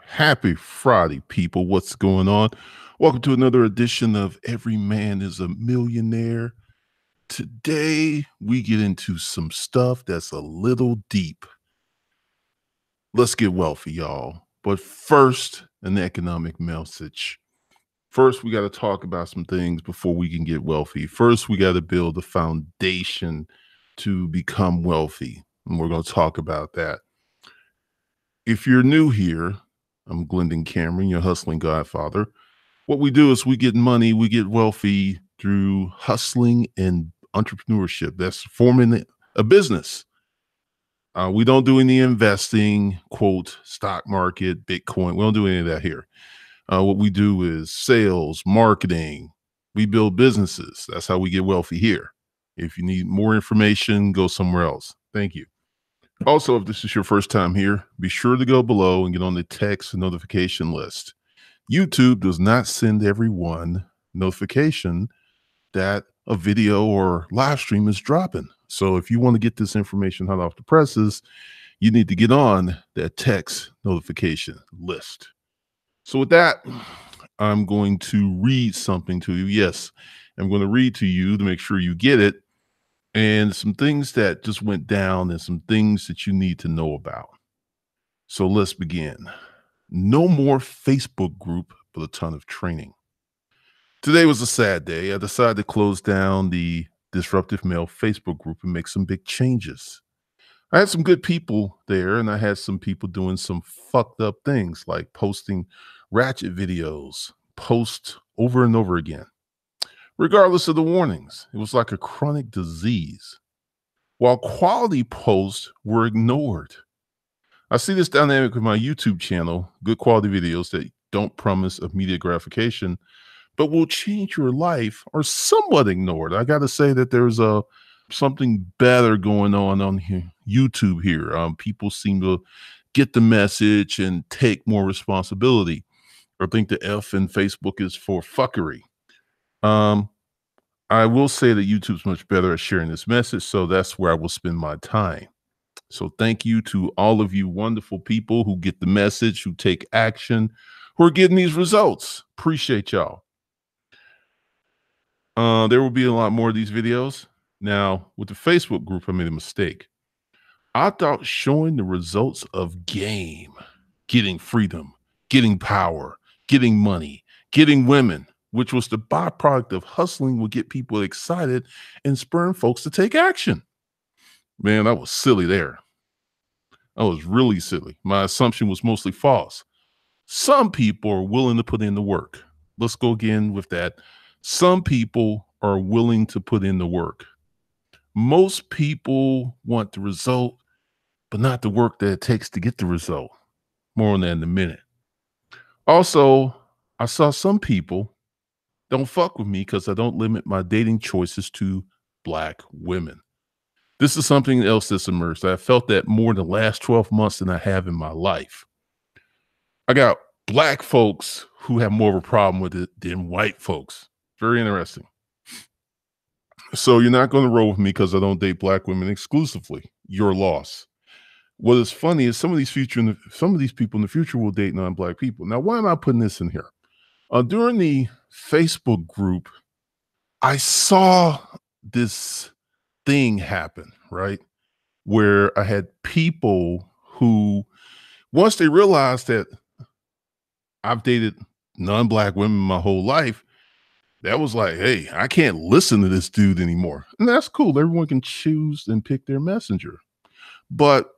Happy Friday, people. What's going on? Welcome to another edition of Every Man is a Millionaire. Today, we get into some stuff that's a little deep. Let's get wealthy, y'all. But first, an economic message. First, we got to talk about some things before we can get wealthy. First, we got to build a foundation to become wealthy. And we're going to talk about that. If you're new here, I'm Glendon Cameron, your hustling godfather. What we do is we get money, we get wealthy through hustling and entrepreneurship. That's forming a business. We don't do any investing, quote, stock market, Bitcoin. We don't do any of that here. What we do is sales, marketing. We build businesses. That's how we get wealthy here. If you need more information, go somewhere else. Thank you. Also, if this is your first time here, be sure to go below and get on the text notification list. YouTube does not send everyone notification that a video or live stream is dropping. So if you want to get this information hot off the presses, you need to get on that text notification list. So with that, I'm going to read something to you. Yes, I'm going to read to you to make sure you get it, and some things that just went down and some things that you need to know about. So let's begin. No more Facebook group, but a ton of training. Today was a sad day. I decided to close down the Disruptive Male Facebook group and make some big changes. I had some good people there, and I had some people doing some fucked up things like posting ratchet videos, post over and over again. Regardless of the warnings, it was like a chronic disease, while quality posts were ignored. I see this dynamic with my YouTube channel, good quality videos that don't promise immediate gratification, but will change your life, are somewhat ignored. I got to say that there's something better going on here, YouTube here. People seem to get the message and take more responsibility. I think the F in Facebook is for fuckery. I will say that YouTube's much better at sharing this message, so that's where I will spend my time. So thank you to all of you wonderful people who get the message, who take action, who are getting these results. Appreciate y'all. There will be a lot more of these videos. Now, with the Facebook group, I made a mistake. I thought showing the results of game, getting freedom, getting power, getting money, getting women, which was the byproduct of hustling, would get people excited and spurring folks to take action. Man, I was silly there. I was really silly. My assumption was mostly false. Some people are willing to put in the work. Let's go again with that. Some people are willing to put in the work. Most people want the result, but not the work that it takes to get the result. More on that in a minute. Also, I saw some people don't fuck with me because I don't limit my dating choices to Black women. This is something else that's emerged. I felt that more in the last 12 months than I have in my life. I got Black folks who have more of a problem with it than white folks. Very interesting. So you're not going to roll with me because I don't date Black women exclusively. Your loss. What is funny is some of these people in the future will date non-Black people. Now, why am I putting this in here? During the Facebook group, I saw this thing happen, right? Where I had people who, once they realized that I've dated non-Black women my whole life, that was like, hey, I can't listen to this dude anymore. And that's cool. Everyone can choose and pick their messenger. But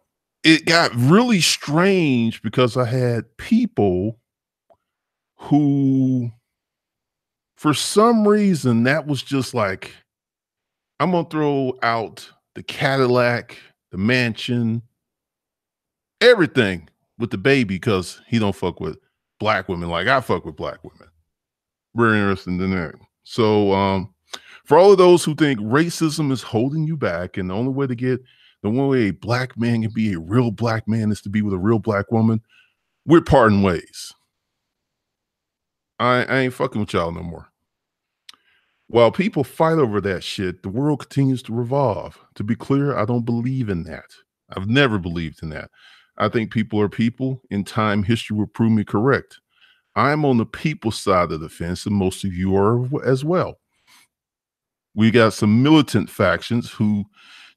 it got really strange because I had people who, for some reason, that was just like, I'm going to throw out the Cadillac, the mansion, everything with the baby because he don't fuck with Black women like I fuck with Black women. Very interesting in that. So for all of those who think racism is holding you back and the only way a Black man can be a real Black man is to be with a real Black woman, we're parting ways. I ain't fucking with y'all no more. While people fight over that shit, the world continues to revolve. To be clear, I don't believe in that. I've never believed in that. I think people are people, and time history will prove me correct. I'm on the people side of the fence, and most of you are as well. We got some militant factions who,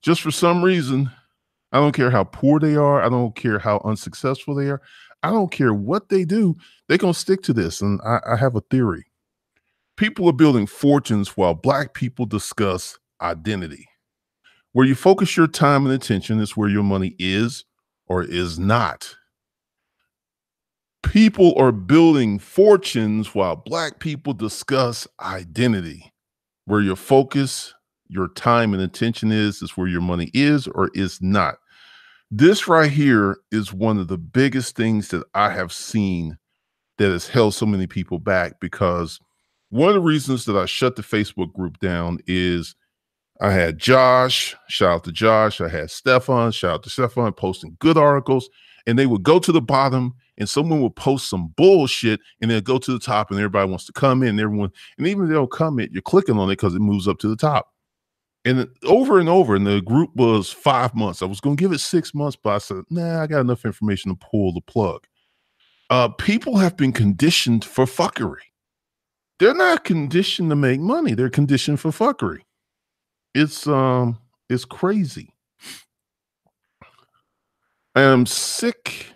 just for some reason, I don't care how poor they are, I don't care how unsuccessful they are, I don't care what they do, they're going to stick to this. And I have a theory. People are building fortunes while Black people discuss identity. Where you focus your time and attention is where your money is or is not. People are building fortunes while Black people discuss identity. Where your focus, your time and attention is where your money is or is not. This right here is one of the biggest things that I have seen that has held so many people back, because one of the reasons that I shut the Facebook group down is I had Josh, shout out to Josh. I had Stefan, shout out to Stefan, posting good articles. And they would go to the bottom and someone would post some bullshit and then go to the top and everybody wants to comment and everyone, and even if they don't comment, you're clicking on it because it moves up to the top. And over, and the group was 5 months. I was going to give it 6 months, but I said, nah, I got enough information to pull the plug. People have been conditioned for fuckery. They're not conditioned to make money. They're conditioned for fuckery. It's crazy. I am sick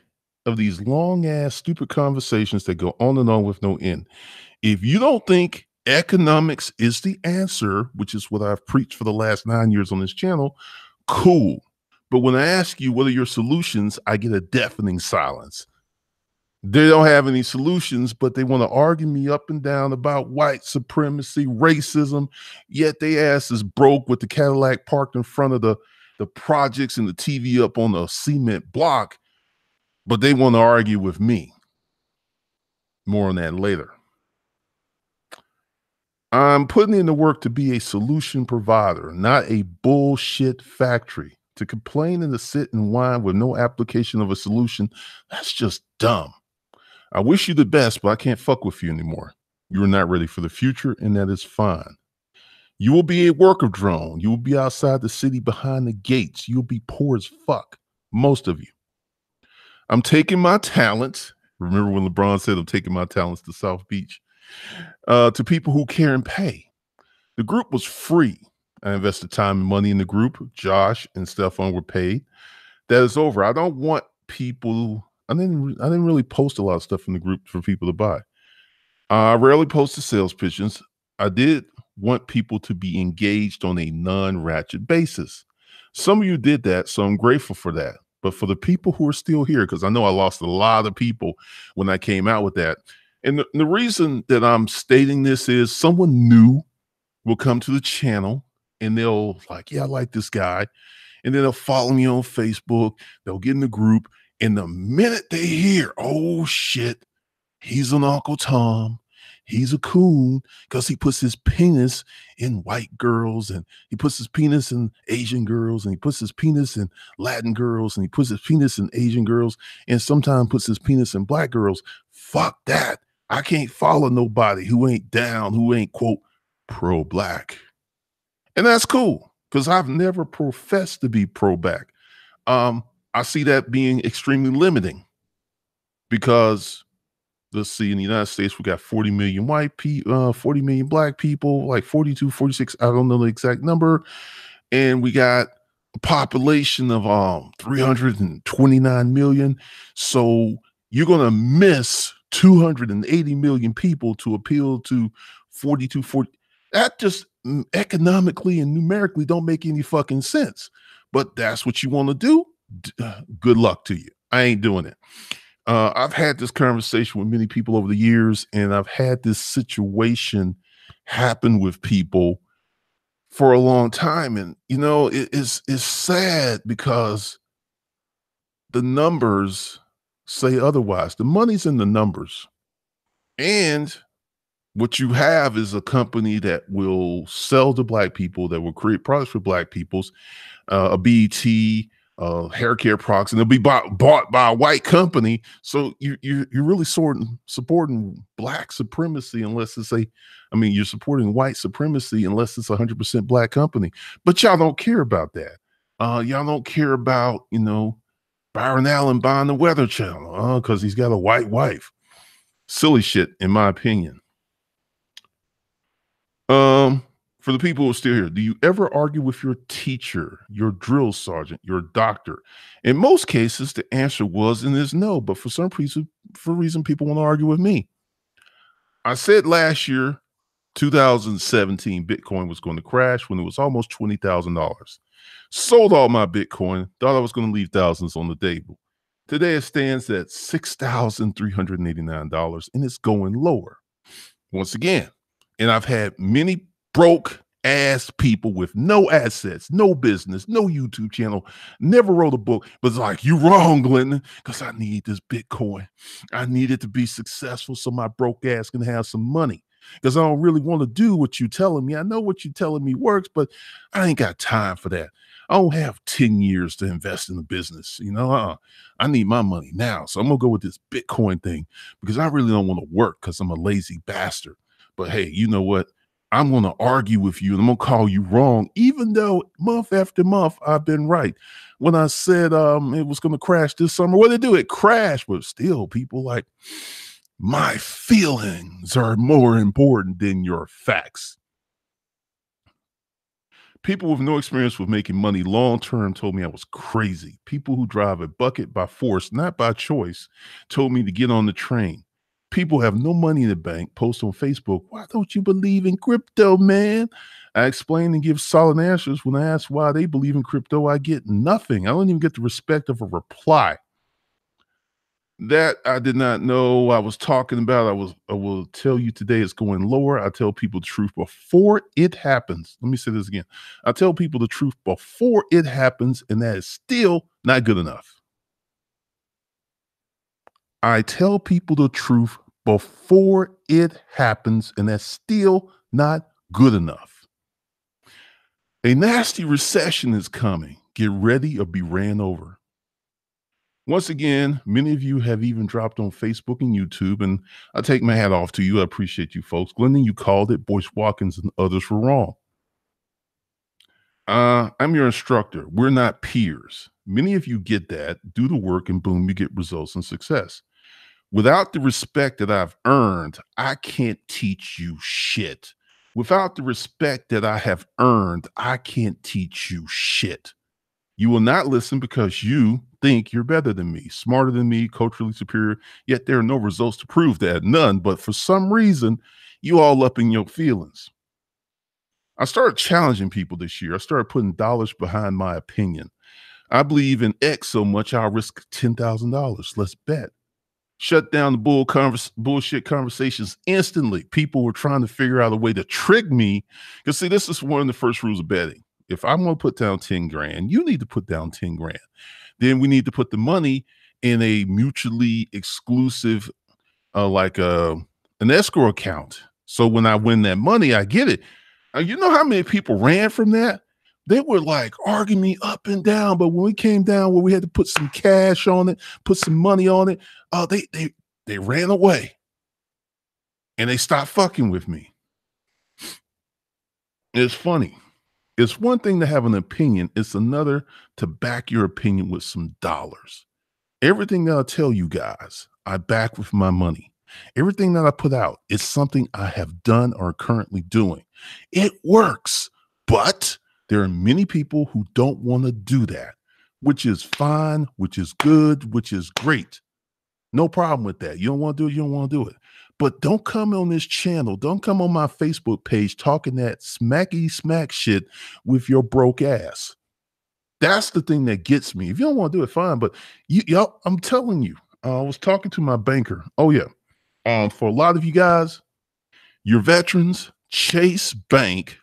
of these long ass stupid conversations that go on and on with no end. If you don't think economics is the answer, which is what I've preached for the last 9 years on this channel, cool. But when I ask you what are your solutions, I get a deafening silence. They don't have any solutions, but they want to argue me up and down about white supremacy, racism, yet they ass is broke with the Cadillac parked in front of the projects and the TV up on a cement block, but they want to argue with me. More on that later. I'm putting in the work to be a solution provider, not a bullshit factory. To complain and to sit and whine with no application of a solution, that's just dumb. I wish you the best, but I can't fuck with you anymore. You're not ready for the future, and that is fine. You will be a worker drone. You will be outside the city behind the gates. You'll be poor as fuck, most of you. I'm taking my talents. Remember when LeBron said, I'm taking my talents to South Beach? To people who care and pay. The group was free. I invested time and money in the group. Josh and Stefan were paid. That is over. I don't want people. I didn't really post a lot of stuff in the group for people to buy. I rarely posted sales pitches. I did want people to be engaged on a non-ratchet basis. Some of you did that, so I'm grateful for that. But for the people who are still here, because I know I lost a lot of people when I came out with that. And the reason that I'm stating this is someone new will come to the channel and they'll like, yeah, I like this guy. And then they'll follow me on Facebook. They'll get in the group. And the minute they hear, oh shit, he's an Uncle Tom, he's a coon because he puts his penis in white girls and he puts his penis in Asian girls and he puts his penis in Latin girls and he puts his penis in Asian girls and sometimes puts his penis in black girls. Fuck that. I can't follow nobody who ain't down, who ain't, quote, pro-black. And that's cool because I've never professed to be pro-black. I see that being extremely limiting because let's see, in the United States, we got 40 million white people, 40 million black people, like 42, 46, I don't know the exact number. And we got a population of 329 million. So you're going to miss 280 million people to appeal to 42, 40. That just economically and numerically don't make any fucking sense. But that's what you want to do. Good luck to you. I ain't doing it. I've had this conversation with many people over the years, and I've had this situation happen with people for a long time. And, you know, it's sad because the numbers say otherwise. The money's in the numbers. And what you have is a company that will sell to black people, that will create products for black peoples, a BET, hair care products, and they'll be bought by a white company. So you're really supporting black supremacy unless it's you're supporting white supremacy unless it's 100% black company. But y'all don't care about that. Y'all don't care about, Byron Allen buying the Weather Channel because he's got a white wife. Silly shit, in my opinion. For the people who are still here, do you ever argue with your teacher, your drill sergeant, your doctor? In most cases, the answer was and is no, but for reason people want to argue with me. I said last year, 2017, Bitcoin was going to crash when it was almost $20,000. Sold all my Bitcoin, thought I was going to leave thousands on the table. Today it stands at $6,389 and it's going lower. Once again, and I've had many broke ass people with no assets, no business, no YouTube channel, never wrote a book, but it's like, you wrong, Glendon, because I need this Bitcoin. I need it to be successful so my broke ass can have some money. Because I don't really want to do what you're telling me. I know what you're telling me works, but I ain't got time for that. I don't have 10 years to invest in a business. I need my money now. So I'm going to go with this Bitcoin thing because I really don't want to work because I'm a lazy bastard. But hey, you know what? I'm going to argue with you and I'm going to call you wrong, even though month after month I've been right. When I said it was going to crash this summer, what did it do? It crashed, but still people like, my feelings are more important than your facts. People with no experience with making money long term told me I was crazy. People who drive a bucket by force, not by choice, told me to get on the train. People have no money in the bank post on Facebook, why don't you believe in crypto, man? I explain and give solid answers. When I ask why they believe in crypto, I get nothing. I don't even get the respect of a reply. That I did not know I was talking about. I will tell you today it's going lower. I tell people the truth before it happens. Let me say this again. I tell people the truth before it happens, and that is still not good enough. I tell people the truth before it happens, and that's still not good enough. A nasty recession is coming. Get ready or be ran over. Once again, many of you have even dropped on Facebook and YouTube, and I take my hat off to you. I appreciate you folks. Glendon, you called it. Boyce Watkins and others were wrong. I'm your instructor. We're not peers. Many of you get that, do the work, and boom, you get results and success. Without the respect that I've earned, I can't teach you shit. Without the respect that I have earned, I can't teach you shit. You will not listen because you think you're better than me, smarter than me, culturally superior, yet there are no results to prove that, none. But for some reason, you all up in your feelings. I started challenging people this year. I started putting dollars behind my opinion. I believe in X so much, I'll risk $10,000. Let's bet. Shut down the bullshit conversations instantly. People were trying to figure out a way to trick me. Because see, this is one of the first rules of betting. If I'm going to put down 10 grand, you need to put down 10 grand. Then we need to put the money in a mutually exclusive, like an escrow account. So when I win that money, I get it. You know how many people ran from that? They were like arguing me up and down. But when we came down where we had to put some cash on it, put some money on it, they ran away and they stopped fucking with me. It's funny. It's one thing to have an opinion. It's another to back your opinion with some dollars. Everything that I tell you guys, I back with my money. Everything that I put out is something I have done or currently doing. It works, but there are many people who don't want to do that, which is fine, which is good, which is great. No problem with that. You don't want to do it, you don't want to do it. But don't come on this channel. Don't come on my Facebook page talking that smacky smack shit with your broke ass. That's the thing that gets me. If you don't want to do it, fine. But y'all, I'm telling you, I was talking to my banker. Oh, yeah. For a lot of you guys, your veterans, Chase Bank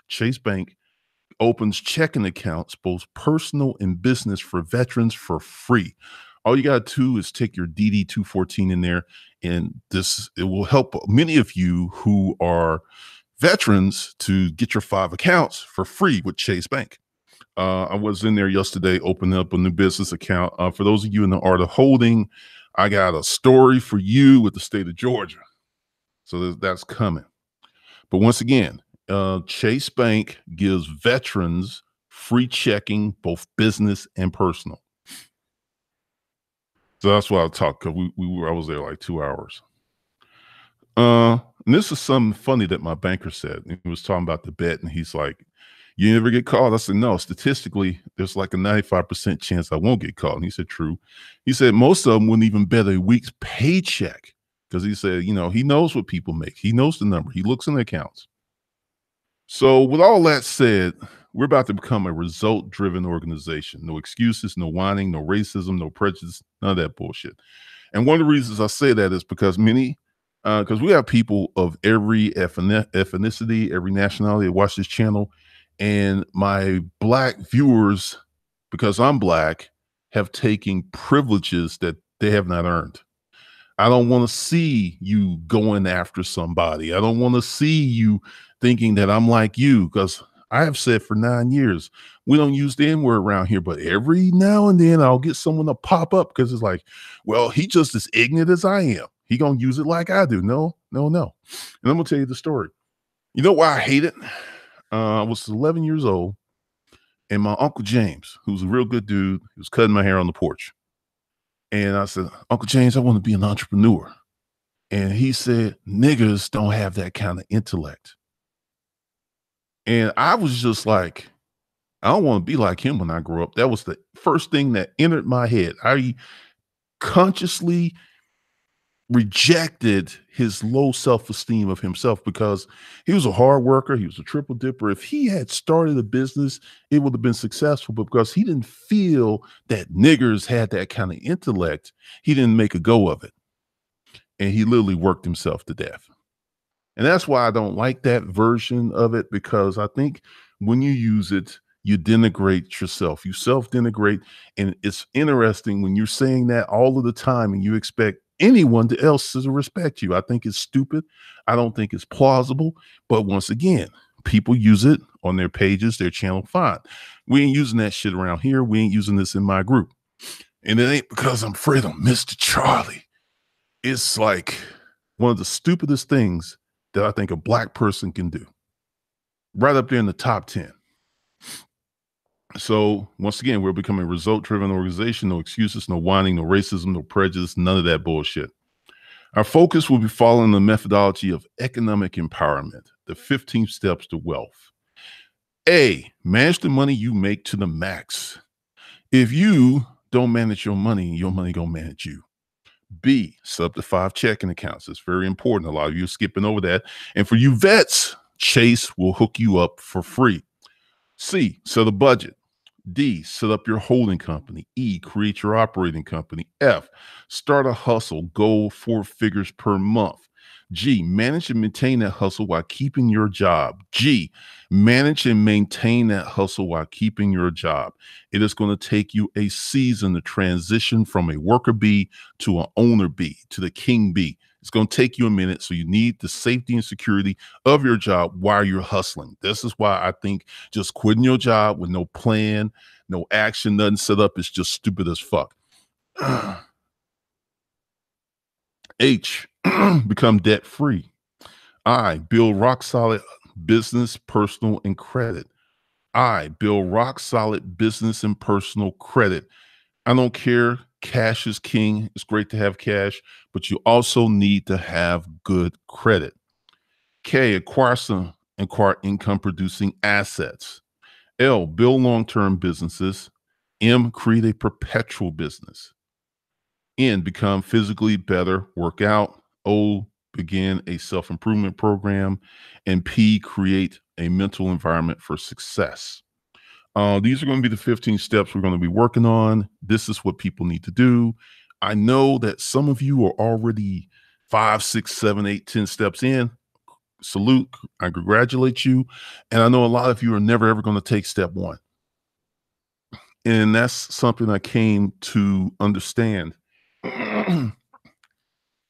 opens checking accounts, both personal and business, for veterans for free. All you got to do is take your DD 214 in there, and it will help many of you who are veterans to get your 5 accounts for free with Chase Bank. I was in there yesterday opening up a new business account. For those of you in the art of holding, I got a story for you with the state of Georgia. So that's coming. But once again, Chase Bank gives veterans free checking, both business and personal. So that's why I talked because I was there like 2 hours. And this is something funny that my banker said. He was talking about the bet, and he's like, "You never get called." I said, "No, statistically, there's like a 95% chance I won't get called." And he said, "True." He said most of them wouldn't even bet a week's paycheck because he said, he knows what people make. He knows the number. He looks in the accounts. So, with all that said, we're about to become a result driven organization. No excuses, no whining, no racism, no prejudice, none of that bullshit. And one of the reasons I say that is because we have people of every ethnicity, every nationality that watch this channel. And my black viewers, because I'm black, have taken privileges that they have not earned. I don't want to see you going after somebody. I don't want to see you thinking that I'm like you because I have said for 9 years, we don't use the N word around here, but every now and then I'll get someone to pop up because it's like, well, he just as ignorant as I am. He gonna use it like I do. No, no, no. And I'm gonna tell you the story. You know why I hate it? I was 11 years old, and my uncle James, who's a real good dude, he was cutting my hair on the porch. And I said, Uncle James, I want to be an entrepreneur. And he said, "Niggers don't have that kind of intellect." And I was just like, I don't want to be like him when I grow up. That was the first thing that entered my head. I consciously rejected his low self-esteem of himself because he was a hard worker. He was a triple dipper. If he had started a business, it would have been successful. But because he didn't feel that niggers had that kind of intellect, he didn't make a go of it. And he literally worked himself to death. And that's why I don't like that version of it, because I think when you use it, you denigrate yourself. You self denigrate. And it's interesting when you're saying that all of the time and you expect anyone else to respect you. I think it's stupid. I don't think it's plausible. But once again, people use it on their pages, their channel. Fine. We ain't using that shit around here. We ain't using this in my group. And it ain't because I'm afraid of Mr. Charlie. It's like one of the stupidest things that I think a black person can do. Right up there in the top 10. So once again, we're becoming a result-driven organization. No excuses, no whining, no racism, no prejudice, none of that bullshit. Our focus will be following the methodology of economic empowerment, the 15 steps to wealth. A, manage the money you make to the max. If you don't manage your money gonna manage you. B, set up to 5 checking accounts. It's very important. A lot of you are skipping over that. And for you vets, Chase will hook you up for free. C, set a budget. D, set up your holding company. E, create your operating company. F, start a hustle. Goal 4 figures per month. G, manage and maintain that hustle while keeping your job. G, manage and maintain that hustle while keeping your job. It is going to take you a season to transition from a worker bee to an owner bee to the king bee. It's going to take you a minute. So you need the safety and security of your job while you're hustling. This is why I think just quitting your job with no plan, no action, nothing set up is just stupid as fuck. H, become debt free. I, build rock solid business, personal, and credit. I, build rock solid business and personal credit. I don't care. Cash is king. It's great to have cash, but you also need to have good credit. K, acquire income producing assets. L, build long term businesses. M, create a perpetual business. N, become physically better, work out. O, begin a self improvement program. And P, create a mental environment for success. These are going to be the 15 steps we're going to be working on. This is what people need to do. I know that some of you are already 5, 6, 7, 8, 10 steps in. Salute. I congratulate you. And I know a lot of you are never, ever going to take step 1. And that's something I came to understand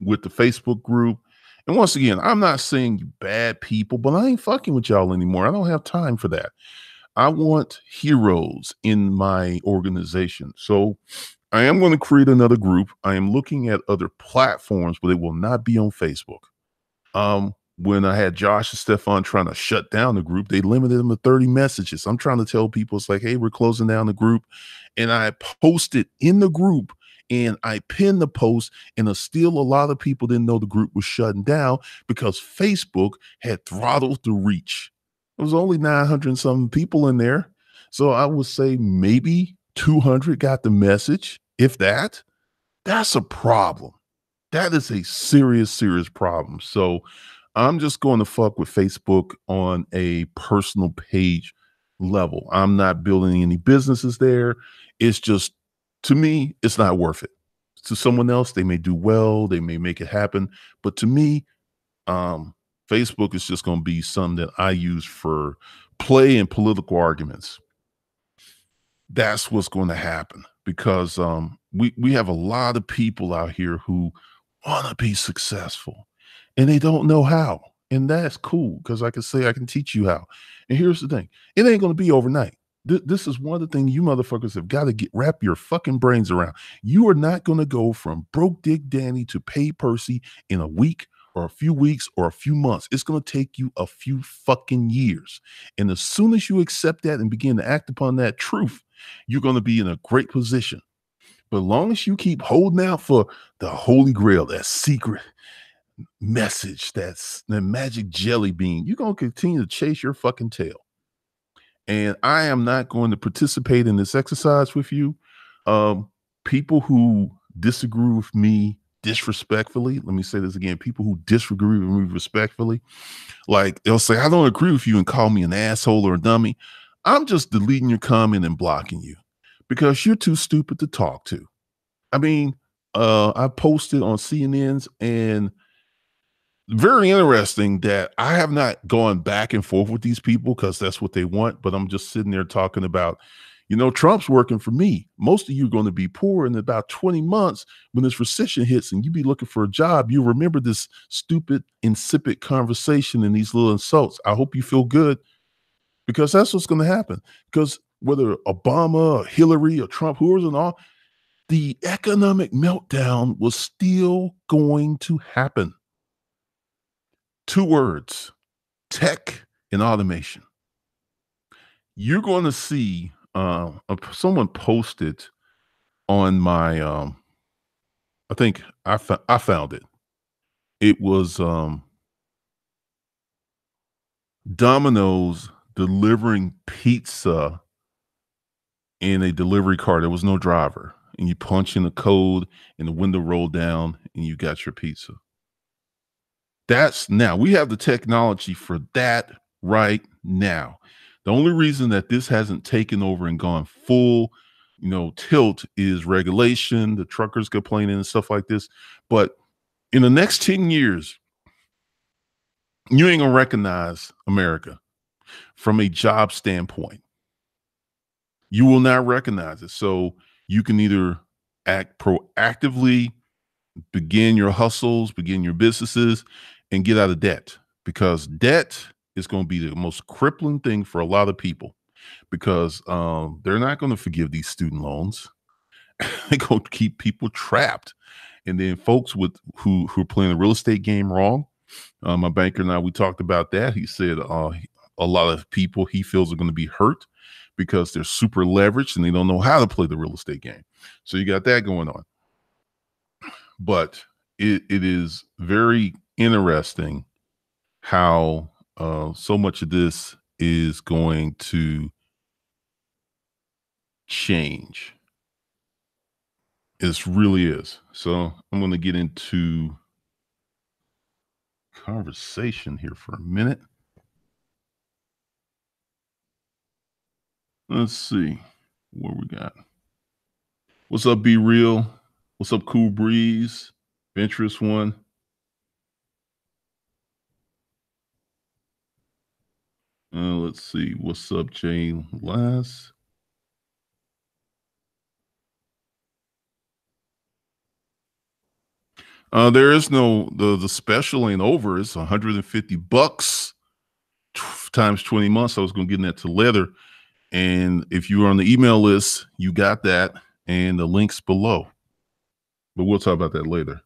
with the Facebook group. And once again, I'm not saying you bad people, but I ain't fucking with y'all anymore. I don't have time for that. I want heroes in my organization. So I am going to create another group. I am looking at other platforms, but it will not be on Facebook. When I had Josh and Stefan trying to shut down the group, they limited them to 30 messages. I'm trying to tell people, it's like, hey, we're closing down the group. And I posted in the group and I pinned the post, and still a lot of people didn't know the group was shutting down because Facebook had throttled the reach. There was only 900 and some people in there. So I would say maybe 200 got the message, if that. That's a problem. That is a serious, serious problem. So I'm just going to fuck with Facebook on a personal page level. I'm not building any businesses there. It's just, to me, it's not worth it. To someone else, they may do well, they may make it happen. But to me, um, Facebook is just going to be something that I use for play and political arguments. That's what's going to happen because we have a lot of people out here who want to be successful and they don't know how. And that's cool because I can say I can teach you how. And here's the thing: it ain't going to be overnight. This is one of the things you motherfuckers have got to get wrap your fucking brains around. You are not going to go from broke Dick Danny to pay Percy in a week or a few weeks or a few months. It's going to take you a few fucking years. And as soon as you accept that and begin to act upon that truth, you're going to be in a great position. But as long as you keep holding out for the holy grail, that secret message, that's the magic jelly bean, you're going to continue to chase your fucking tail. And I am not going to participate in this exercise with you. Um, People who disagree with me disrespectfully, let me say this again, people who disagree with me respectfully, like they'll say, I don't agree with you and call me an asshole or a dummy. I'm just deleting your comment and blocking you because you're too stupid to talk to. I mean, I posted on CNN's and very interesting that I have not gone back and forth with these people because that's what they want. But I'm just sitting there talking about, Trump's working for me. Most of you are going to be poor in about 20 months when this recession hits and you be looking for a job. You remember this stupid, insipid conversation and these little insults. I hope you feel good because that's what's going to happen. Because whether Obama or Hillary or Trump, whoever's in all, the economic meltdown was still going to happen. Two words: tech and automation. You're going to see someone posted on my I think I found it. It was Domino's delivering pizza in a delivery car. There was no driver. And you punch in the code and the window rolled down and you got your pizza. That's now we have the technology for that right now. The only reason that this hasn't taken over and gone full, tilt is regulation, the truckers complaining and stuff like this. But in the next 10 years, you ain't gonna recognize America from a job standpoint. You will not recognize it. So you can either act proactively, begin your hustles, begin your businesses, and get out of debt because debt is going to be the most crippling thing for a lot of people because they're not going to forgive these student loans. They're going to keep people trapped. And then folks who are playing the real estate game wrong. My banker and I, we talked about that. He said a lot of people he feels are going to be hurt because they're super leveraged and they don't know how to play the real estate game. So you got that going on. But it is very interesting how so much of this is going to change. It really is. So I'm going to get into conversation here for a minute. Let's see what we got. What's up, Be Real? What's up, Cool Breeze? Venturous One. Let's see. What's up, Jay Lass? There is no the special ain't over. It's $150 times 20 months. I was going to get that to leather. And if you were on the email list, you got that and the links below. But we'll talk about that later.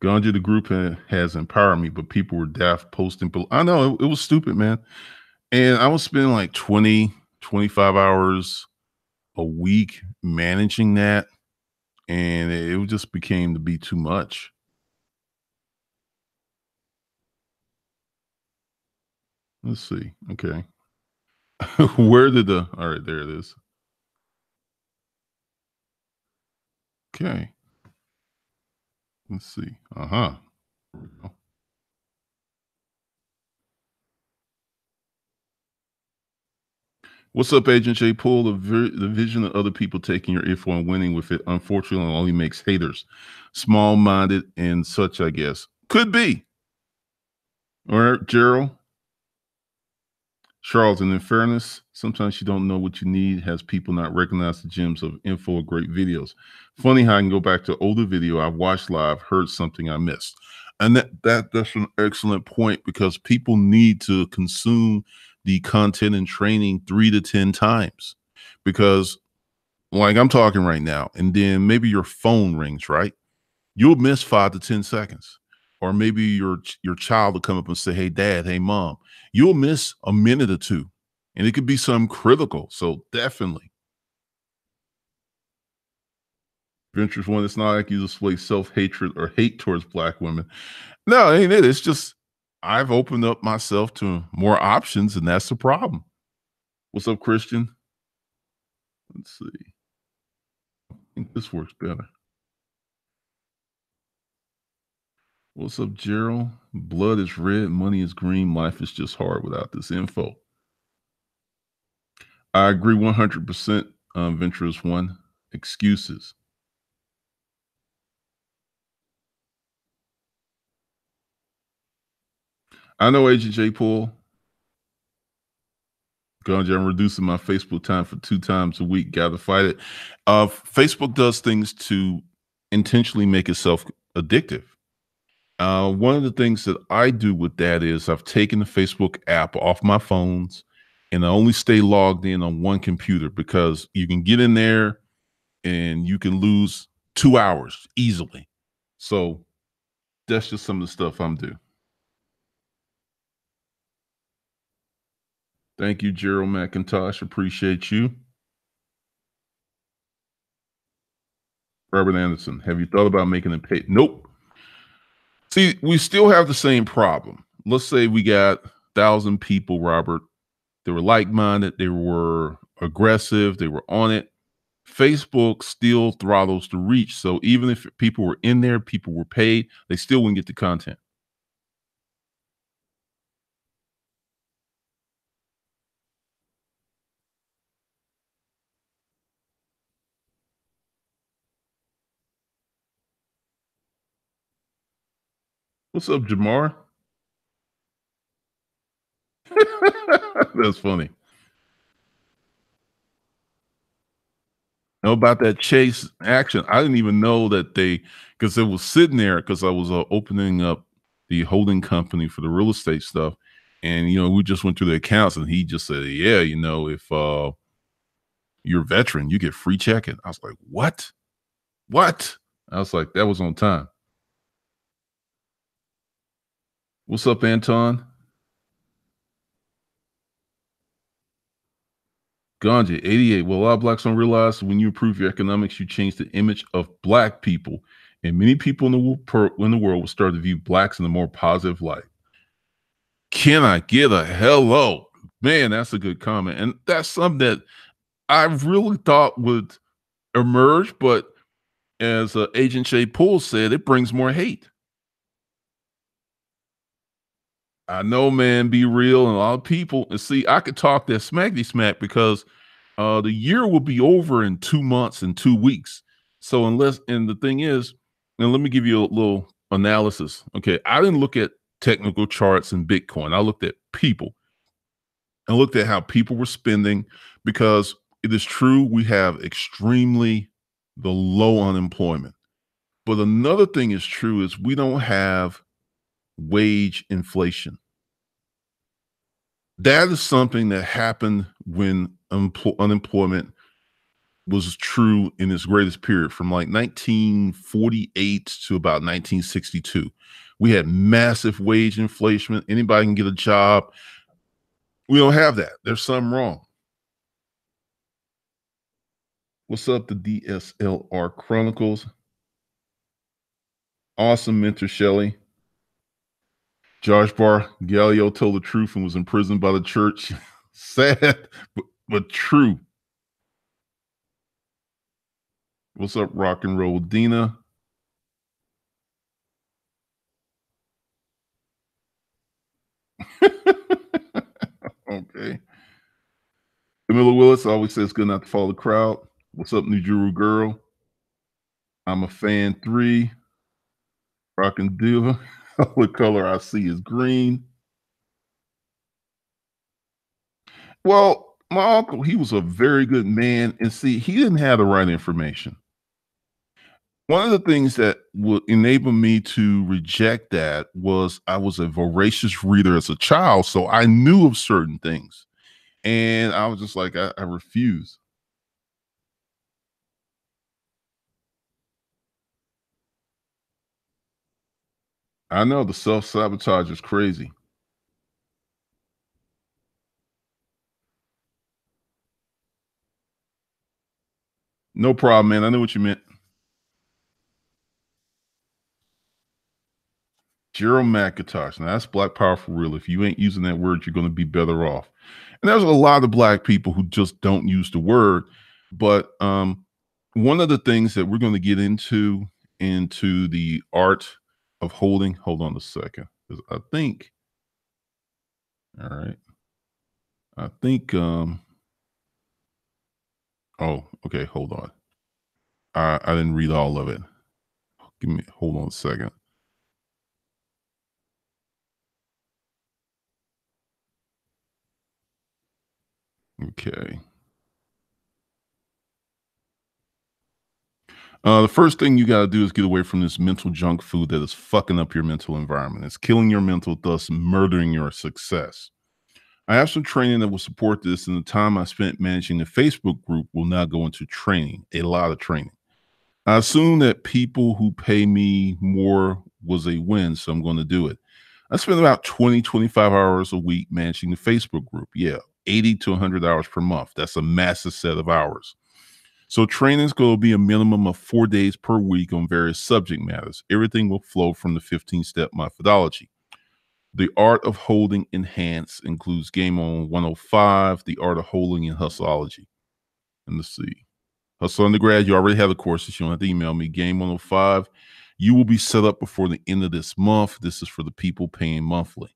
Ganja, the group has empowered me, but people were daft posting. I know it was stupid, man. And I was spending like 20, 25 hours a week managing that. And it just became to be too much. Let's see. Okay. Where did all right, there it is. Okay. Let's see. Uh-huh. What's up, Agent J? Pull the vision of other people taking your info and winning with it, unfortunately, only makes haters small minded and such, I guess. Could be. All right, Gerald. Charles, and in fairness, sometimes you don't know what you need, has people not recognize the gems of info or great videos. Funny how I can go back to older video I watched live, heard something I missed. And that's an excellent point because people need to consume the content and training 3 to 10 times. Because like I'm talking right now, and then maybe your phone rings, right? You'll miss 5 to 10 seconds. Or maybe your child will come up and say, "Hey, dad, hey, mom." You'll miss a minute or two, and it could be something critical. So definitely, Ventures one. It's not like you display self hatred or hate towards black women. No, ain't it? It's just I've opened up myself to more options, and that's the problem. What's up, Christian? Let's see. I think this works better. What's up, Gerald? Blood is red, money is green. Life is just hard without this info. I agree 100%. Venturous one. Excuses. I know Agent J. Poole. Ganja, I'm reducing my Facebook time for 2 times a week. Got to fight it. Facebook does things to intentionally make itself addictive. One of the things that I do with that is I've taken the Facebook app off my phones and I only stay logged in on one computer because you can get in there and you can lose 2 hours easily. So that's just some of the stuff I'm doing. Thank you, Gerald McIntosh. Appreciate you. Robert Anderson, have you thought about making it pay? Nope. See, we still have the same problem. Let's say we got 1,000 people, Robert. They were like-minded, they were aggressive, they were on it. Facebook still throttles the reach. So even if people were in there, people were paid, they still wouldn't get the content. What's up, Jamar? That's funny. How about that chase action? I didn't even know that because it was sitting there because I was opening up the holding company for the real estate stuff. And, we just went through the accounts and he just said, yeah, if you're a veteran, you get free checking. I was like, what? What? I was like, that was on time. What's up, Anton? Ganja, 88. Well, a lot of blacks don't realize when you improve your economics, you change the image of black people. And many people in the world will start to view blacks in a more positive light. Can I get a hello? Man, that's a good comment. And that's something that I really thought would emerge. But as Agent Shay Poole said, it brings more hate. I know, man, be real. And a lot of people, and see, I could talk that smackety smack because the year will be over in 2 months and 2 weeks. So and the thing is, and let me give you a little analysis. Okay. I didn't look at technical charts and Bitcoin. I looked at people. I looked at how people were spending because it is true we have extremely the low unemployment. But another thing is true is we don't have wage inflation. That is something that happened when unemployment was true in its greatest period from like 1948 to about 1962. We had massive wage inflation. Anybody can get a job. We don't have that. There's something wrong. What's up, the DSLR Chronicles? Awesome mentor, Shelley. Josh Barr, Galileo told the truth and was imprisoned by the church. Sad, but true. What's up, rock and roll Dina? Okay. Camilla Willis always says good not to follow the crowd. What's up, New Juru girl? I'm a fan three. Rock and diva. The color I see is green. Well, my uncle, he was a very good man. And see, he didn't have the right information. One of the things that would enable me to reject that was I was a voracious reader as a child. So I knew of certain things. And I was just like, I refuse. I know the self sabotage is crazy. No problem, man. I know what you meant. Gerald McIntosh. Now that's Black Power for real. If you ain't using that word, you're going to be better off. And there's a lot of black people who just don't use the word. But one of the things that we're going to get into the art of holding. Hold on a second, 'cause I think. All right. I think. Oh, okay. Hold on. I didn't read all of it. Give me. Hold on a second. Okay. The first thing you got to do is get away from this mental junk food that is fucking up your mental environment. It's killing your mental, thus murdering your success. I have some training that will support this, and the time I spent managing the Facebook group will now go into training, a lot of training. I assume that people who pay me more was a win, so I'm going to do it. I spend about 20, 25 hours a week managing the Facebook group. Yeah, 80 to 100 hours per month. That's a massive set of hours. So training is going to be a minimum of 4 days per week on various subject matters. Everything will flow from the 15-step methodology. The art of holding enhanced includes game on 105, the art of holding and hustleology. And let's see. Hustle undergrad, you already have the courses. You don't have to email me. Game 105. You will be set up before the end of this month. This is for the people paying monthly.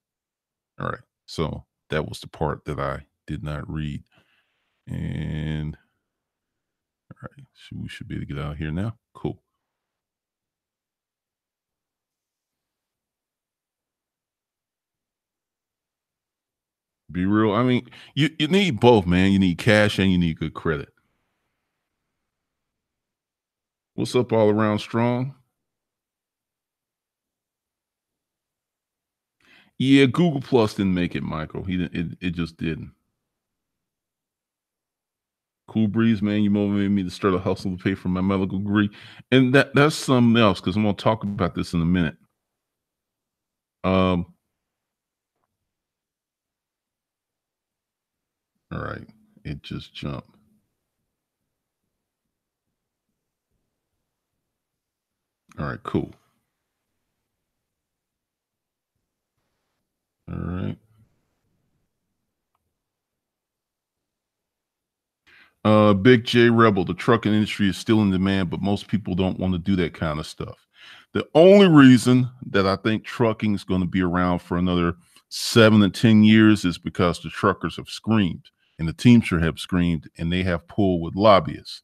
All right. So that was the part that I did not read. And all right. So we should be able to get out of here now. Cool. Be real. I mean, you need both, man. You need cash and you need good credit. What's up, all around strong? Yeah, Google Plus didn't make it, Michael. He didn't. It just didn't. Cool breeze, man. You motivated me to start a hustle to pay for my medical degree, and that's something else because I'm gonna talk about this in a minute. Um. All right. It just jumped. All right. Cool. All right. Big J Rebel, the trucking industry is still in demand, but most people don't want to do that kind of stuff. The only reason that I think trucking is going to be around for another 7 to 10 years is because the truckers have screamed and the Teamster have screamed and they have pulled with lobbyists.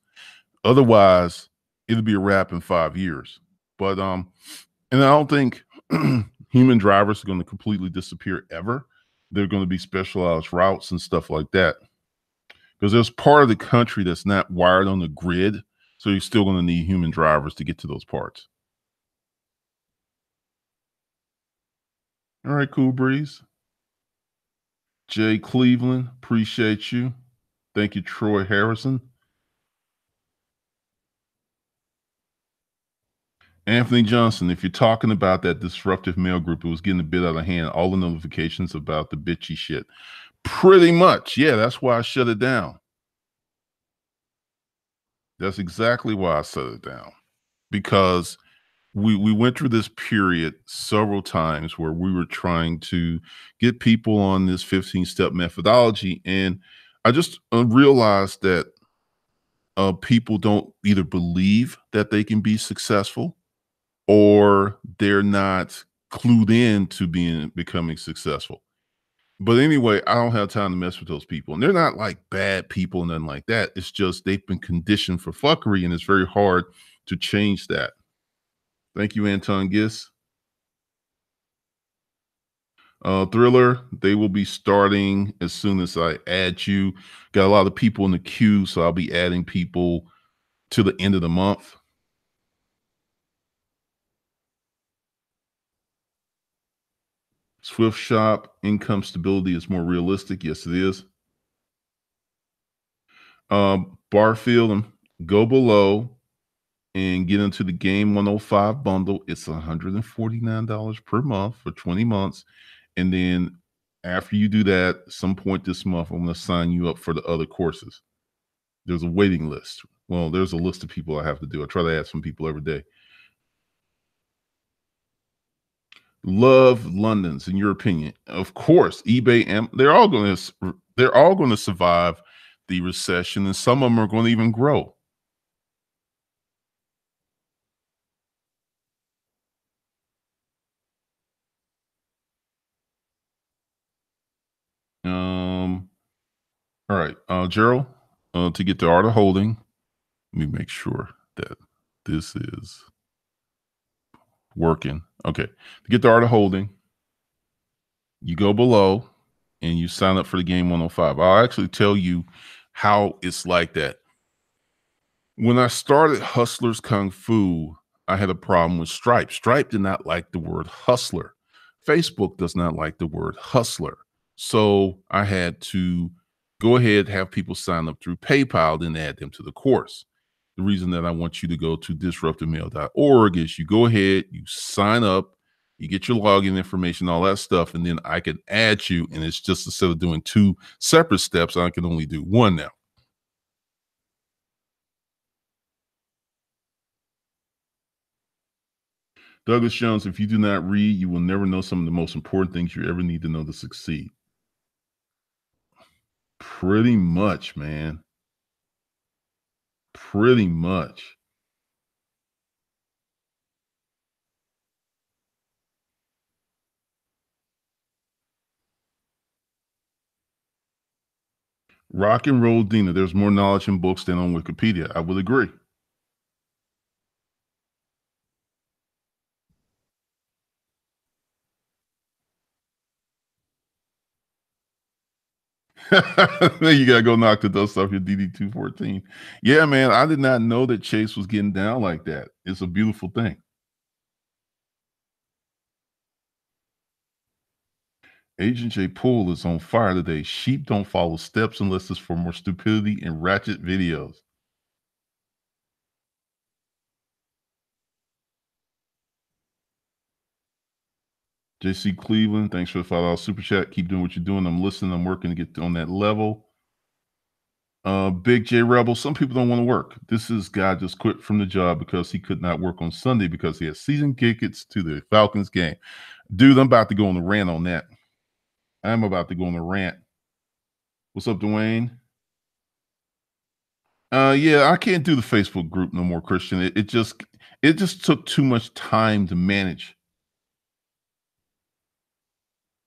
Otherwise, it'll be a wrap in 5 years. But and I don't think human drivers are going to completely disappear ever. They're going to be specialized routes and stuff like that because there's part of the country that's not wired on the grid. So you're still going to need human drivers to get to those parts. All right, cool breeze. Jay Cleveland, appreciate you. Thank you, Troy Harrison. Anthony Johnson, if you're talking about that disruptive mail group, it was getting a bit out of hand. All the notifications about the bitchy shit. Pretty much. Yeah, that's why I shut it down. That's exactly why I shut it down. Because we went through this period several times where we were trying to get people on this 15-step methodology. And I just realized that people don't either believe that they can be successful or they're not clued in to becoming successful. But anyway, I don't have time to mess with those people. And they're not like bad people, and nothing like that. It's just they've been conditioned for fuckery, and it's very hard to change that. Thank you, Anton Giss. Thriller, they will be starting as soon as I add you. Got a lot of people in the queue, so I'll be adding people to the end of the month. Swift Shop, income stability is more realistic. Yes, it is. Barfield, go below and get into the Game 105 bundle. It's $149 per month for 20 months. And then after you do that, some point this month, I'm going to sign you up for the other courses. There's a waiting list. Well, there's a list of people I have to do. I try to add some people every day. Love London's, in your opinion? Of course, eBay and they're all going to survive the recession, and some of them are going to even grow. All right, Gerald, to get the art of holding, let me make sure that this is working. Okay, to get the art of holding, you go below and you sign up for the Game 105. I'll actually tell you how it's like that. When I started Hustlers Kung Fu, I had a problem with Stripe. Stripe did not like the word hustler. Facebook does not like the word hustler. So I had to go ahead, have people sign up through PayPal, then add them to the course. The reason that I want you to go to disruptivemail.org is you go ahead, you sign up, you get your login information, all that stuff, and then I can add you. And it's just instead of doing two separate steps, I can only do one now. Douglas Jones, if you do not read, you will never know some of the most important things you ever need to know to succeed. Pretty much, man. Pretty much. Rock and roll Dina, there's more knowledge in books than on Wikipedia. I would agree. You gotta go knock the dust off your DD214. Yeah, man. I did not know that Chase was getting down like that. It's a beautiful thing. Agent J Poole is on fire today. Sheep don't follow steps unless it's for more stupidity and ratchet videos. JC Cleveland, thanks for the $5 super chat. Keep doing what you're doing. I'm listening. I'm working to get on that level. Big J Rebel, some people don't want to work. This is guy just quit from the job because he could not work on Sunday because he had season tickets to the Falcons game. Dude, I'm about to go on a rant on that. I'm about to go on a rant. What's up, Dwayne? Yeah, I can't do the Facebook group no more, Christian. It just took too much time to manage.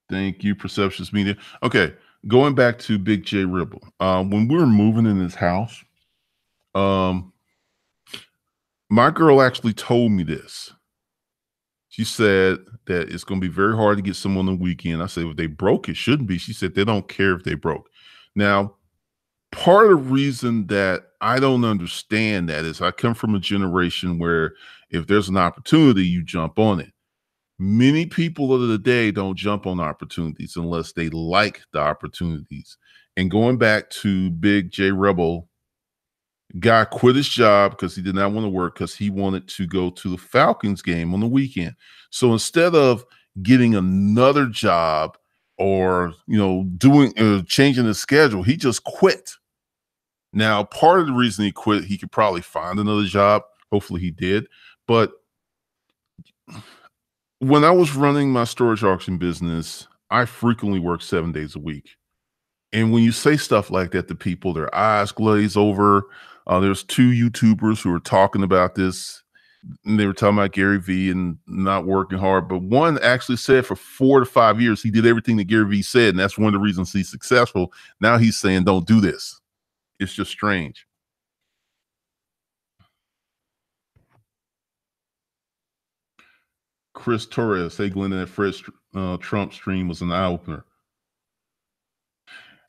Thank you, Perceptions Media. Okay, going back to Big J Ribble. When we were moving in this house, um, my girl actually told me this. She said that it's going to be very hard to get someone on the weekend. I said, if they broke, it shouldn't be. She said they don't care if they broke. Now, part of the reason that I don't understand that is I come from a generation where if there's an opportunity, you jump on it. Many people of the day don't jump on opportunities unless they like the opportunities. And going back to Big J Rebel, Guy quit his job because he did not want to work because he wanted to go to the Falcons game on the weekend. So instead of getting another job or doing changing his schedule, he just quit. Now, part of the reason he quit, he could probably find another job. Hopefully, he did. But when I was running my storage auction business, I frequently worked 7 days a week. And when you say stuff like that to people, their eyes glaze over. There's two YouTubers who were talking about this, and they were talking about Gary Vee and not working hard. But one actually said for 4 to 5 years, he did everything that Gary Vee said. And that's one of the reasons he's successful. Now he's saying, don't do this. It's just strange. Chris Torres, hey, Glenn, that Fred Trump stream was an eye opener.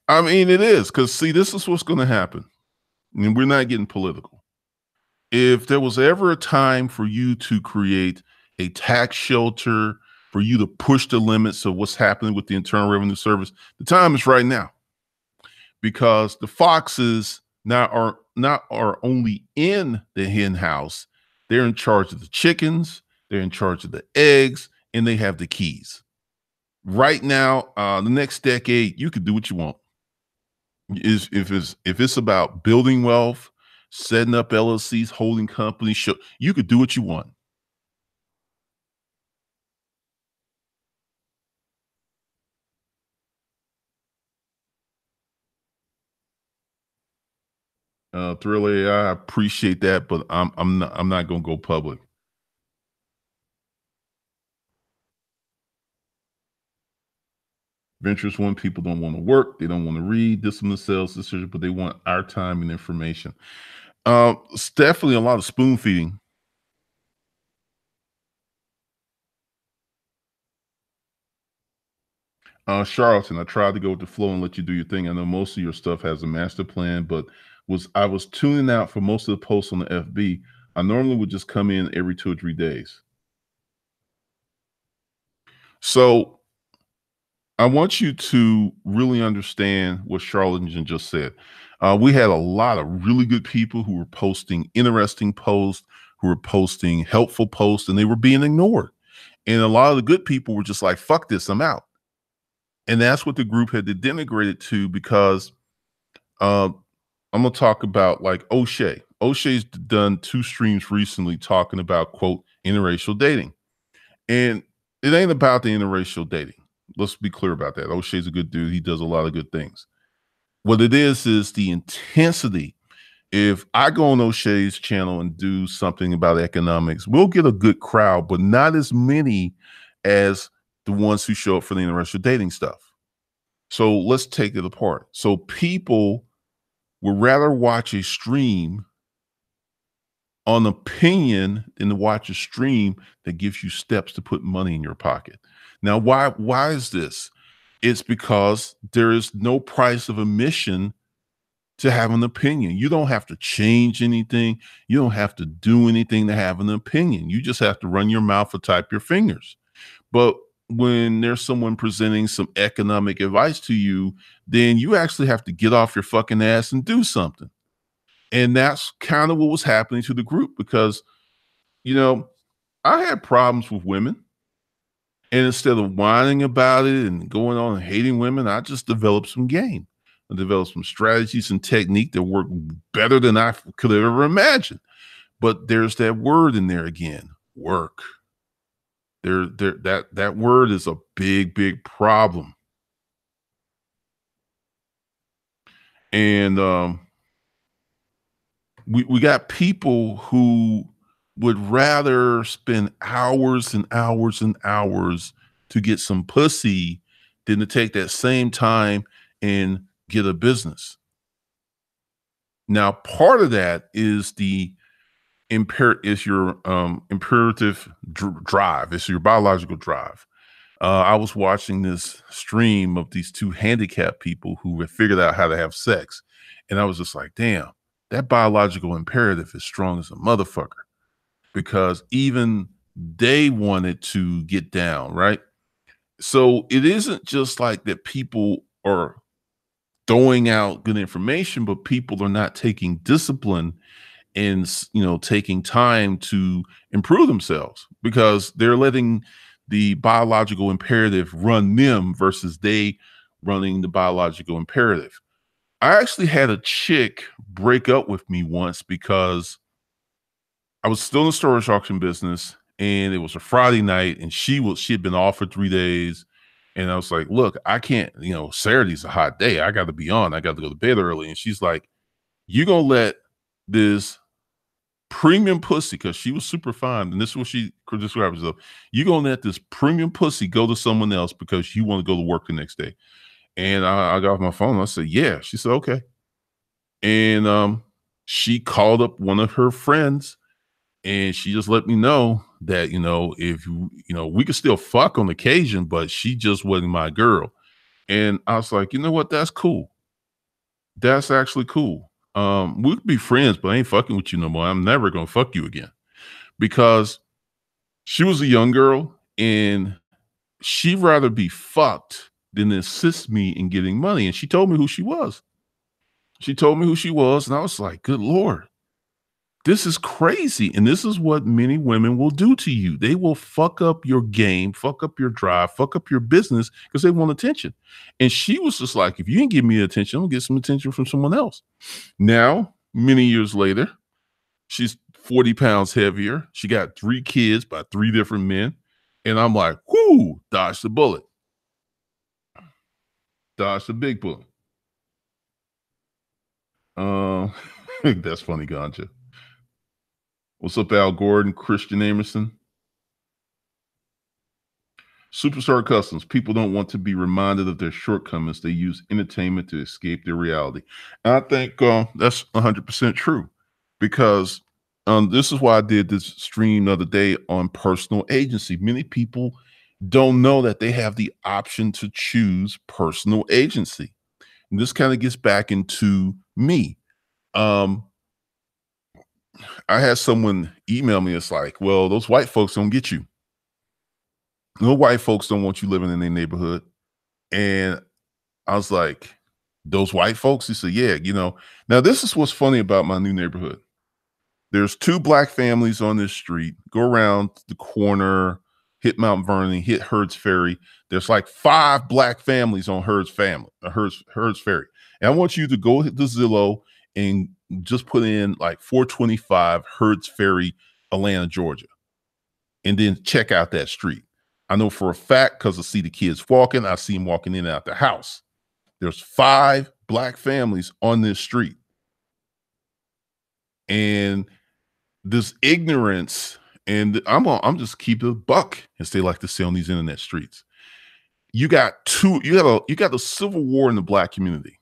I mean, it is because, see, this is what's going to happen. I mean, we're not getting political. If there was ever a time for you to create a tax shelter, for you to push the limits of what's happening with the Internal Revenue Service, the time is right now, because the foxes are only in the hen house, they're in charge of the chickens, they're in charge of the eggs, and they have the keys. Right now, the next decade, you could do what you want. Is if it's about building wealth, setting up LLCs, holding companies, you could do what you want. Thrill AI, I appreciate that, but I'm not gonna go public. Ventures one, people don't want to work, they don't want to read, discipline themselves, decision, but they want our time and information. It's definitely a lot of spoon feeding. Charlatan, I tried to go with the flow and let you do your thing. I know most of your stuff has a master plan, but I was tuning out for most of the posts on the FB. I normally would just come in every 2 or 3 days. So I want you to really understand what Charlatan just said. We had a lot of really good people who were posting interesting posts, who were posting helpful posts, and they were being ignored. And a lot of the good people were just like, fuck this, I'm out. And that's what the group had denigrated to, because uh, I'm going to talk about like O'Shea. O'Shea's done 2 streams recently talking about, quote, interracial dating. And it ain't about the interracial dating. Let's be clear about that. O'Shea's a good dude. He does a lot of good things. What it is the intensity. If I go on O'Shea's channel and do something about economics, we'll get a good crowd, but not as many as the ones who show up for the interracial dating stuff. So let's take it apart. So people would rather watch a stream on opinion than to watch a stream that gives you steps to put money in your pocket. Now, why is this? It's because there is no price of admission to have an opinion. You don't have to change anything. You don't have to do anything to have an opinion. You just have to run your mouth or type your fingers. But when there's someone presenting some economic advice to you, then you actually have to get off your fucking ass and do something. And that's kind of what was happening to the group, because, I had problems with women. And instead of whining about it and going on and hating women, I just developed some game. I developed some strategies and technique that work better than I could have ever imagined. But there's that word in there again, work. That word is a big, big problem. And we got people who would rather spend hours and hours and hours to get some pussy than to take that same time and get a business. Now, part of that is your imperative drive. It's your biological drive. I was watching this stream of these 2 handicapped people who had figured out how to have sex, and I was just like, damn, that biological imperative is strong as a motherfucker, because even they wanted to get down, right? So it isn't just like that people are throwing out good information, but people are not taking discipline and taking time to improve themselves because they're letting the biological imperative run them versus they running the biological imperative. I actually had a chick break up with me once because I was still in the storage auction business and it was a Friday night and she had been off for 3 days. And I was like, look, I can't, Saturday's a hot day. I got to be on. I got to go to bed early. And she's like, you going to let this premium pussy, because she was super fine. And this is what she could describe herself. You going to let this premium pussy go to someone else because you want to go to work the next day. And I got off my phone. I said, yeah. She said, okay. And she called up one of her friends and she just let me know that, if we could still fuck on occasion, but she just wasn't my girl. And I was like, you know what? That's cool. That's actually cool. We could be friends, but I ain't fucking with you no more. I'm never gonna fuck you again. Because she was a young girl and she'd rather be fucked than assist me in getting money. And she told me who she was. She told me who she was, and I was like, good Lord. This is crazy. And this is what many women will do to you. They will fuck up your game, fuck up your drive, fuck up your business because they want attention. And she was just like, if you ain't give me attention, I'm gonna get some attention from someone else. Now, many years later, she's 40 pounds heavier. She got 3 kids by 3 different men. And I'm like, whoo, dodge the bullet. Dodge the big bullet. Uh, that's funny, Ganja. What's up, Al Gordon, Christian Amerson? Superstar Customs. People don't want to be reminded of their shortcomings. They use entertainment to escape their reality. And I think that's 100% true because this is why I did this stream the other day on personal agency. Many people don't know that they have the option to choose personal agency. And this kind of gets back into me. I had someone email me. It's like, well, those white folks don't get you. No white folks don't want you living in their neighborhood. And I was like, those white folks? He said, yeah, Now, this is what's funny about my new neighborhood. There's 2 black families on this street. Go around the corner, hit Mount Vernon, hit Herds Ferry. There's like 5 black families on Herds Ferry. And I want you to go hit the Zillow and just put in like 425 Herds Ferry, Atlanta, Georgia, and then check out that street. I know for a fact because I see the kids walking. I see them walking in and out the house. There's 5 black families on this street. And this ignorance, and I'm just keep it a buck, as they like to say on these internet streets. You got the civil war in the black community.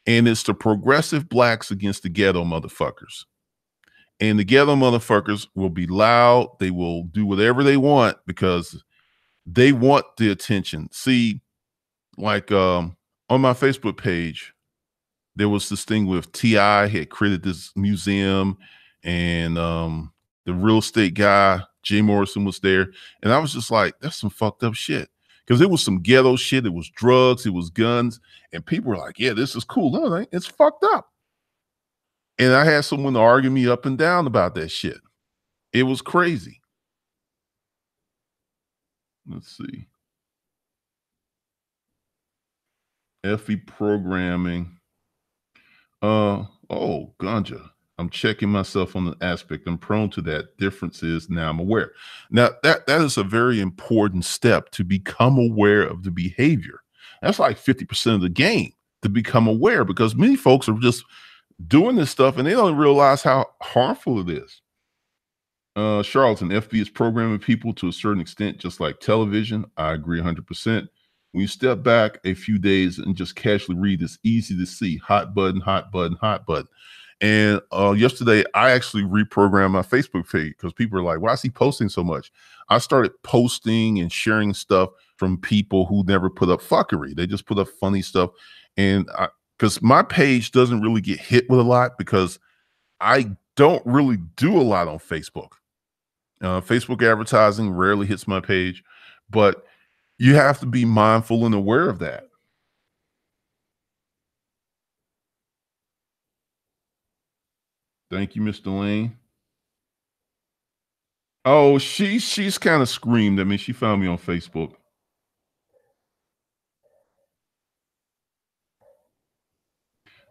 And it's the progressive blacks against the ghetto motherfuckers. And the ghetto motherfuckers will be loud. They will do whatever they want because they want the attention. See, like on my Facebook page, there was this thing with T.I. had created this museum, and the real estate guy, Jay Morrison, was there. And I was just like, that's some fucked up shit. Because it was some ghetto shit. It was drugs. It was guns. And people were like, yeah, this is cool. No, it's fucked up. And I had someone argue me up and down about that shit. It was crazy. Let's see. FE programming. Ganja. I'm checking myself on the aspect. I'm prone to that. Difference is now I'm aware. Now that is a very important step to become aware of the behavior. That's like 50% of the game, to become aware, because many folks are just doing this stuff and they don't realize how harmful it is. Charlton, FB is programming people to a certain extent, just like television. I agree 100%. When you step back a few days and just casually read, it's easy to see hot button, hot button, hot button. And yesterday, I actually reprogrammed my Facebook page because people are like, why is he posting so much? I started posting and sharing stuff from people who never put up fuckery. They just put up funny stuff. And because my page doesn't really get hit with a lot because I don't really do a lot on Facebook. Facebook advertising rarely hits my page, but you have to be mindful and aware of that. Thank you, Mr. Lane. Oh, she's kind of screamed at me. She found me on Facebook.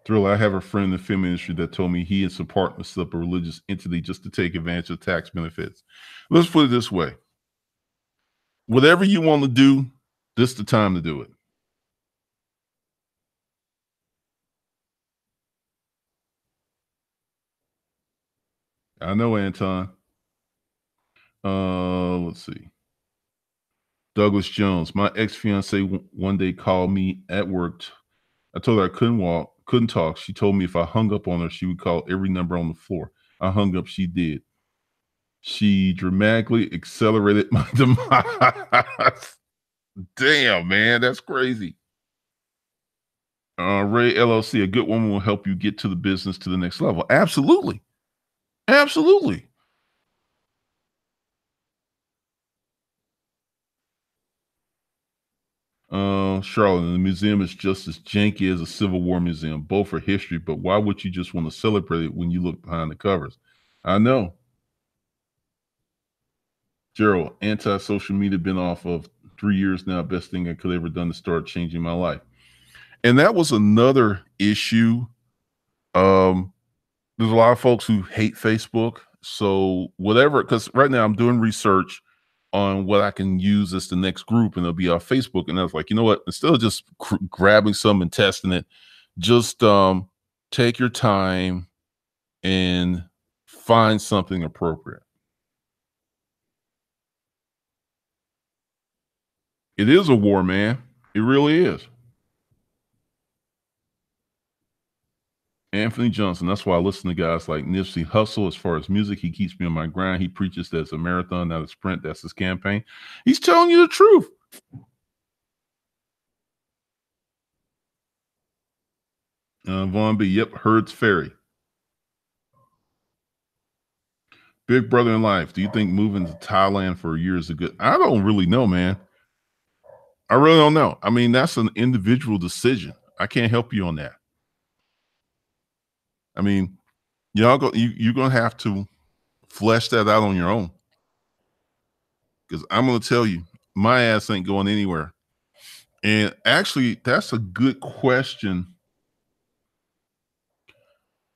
Thrill, I have a friend in the film industry that told me he and some partners set up a religious entity just to take advantage of tax benefits. Let's put it this way. Whatever you want to do, this is the time to do it. I know, Anton. Let's see. Douglas Jones. My ex fiance one day called me at work. I told her I couldn't walk, couldn't talk. She told me if I hung up on her, she would call every number on the floor. I hung up. She did. She dramatically accelerated my demise. Damn, man, that's crazy. Ray LLC, a good woman will help you get to the business to the next level. Absolutely. Absolutely. Charlotte, the museum is just as janky as a Civil War museum. Both are history, but why would you just want to celebrate it when you look behind the covers? I know. Gerald, anti-social media been off of 3 years now. Best thing I could ever done to start changing my life. And that was another issue. Um, there's a lot of folks who hate Facebook. So whatever, because right now I'm doing research on what I can use as the next group, and it'll be off Facebook. And I was like, you know what? Instead of just grabbing some and testing it, just take your time and find something appropriate. It is a war, man. It really is. Anthony Johnson. That's why I listen to guys like Nipsey Hussle. As far as music, he keeps me on my grind. He preaches that it's a marathon, not a sprint. That's his campaign. He's telling you the truth. Vaughn B. Yep, Herd's Ferry. Big brother in life. Do you think moving to Thailand for a year is a good? I don't really know, man. I really don't know. I mean, that's an individual decision. I can't help you on that. I mean, you're gonna have to flesh that out on your own. Because I'm gonna tell you, my ass ain't going anywhere. And actually, that's a good question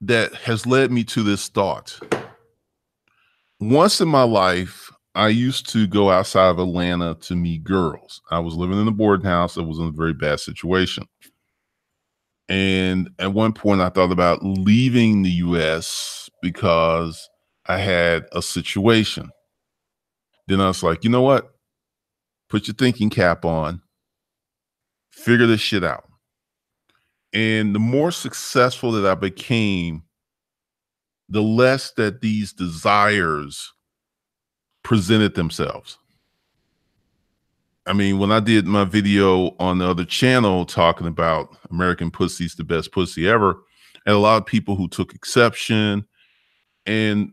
that has led me to this thought. Once in my life, I used to go outside of Atlanta to meet girls. I was living in a boarding house. I was in a very bad situation. And at one point, I thought about leaving the US because I had a situation. Then I was like, you know what? Put your thinking cap on, figure this shit out. And the more successful that I became, the less that these desires presented themselves. I mean, when I did my video on the other channel talking about American pussy's the best pussy ever, and a lot of people who took exception. And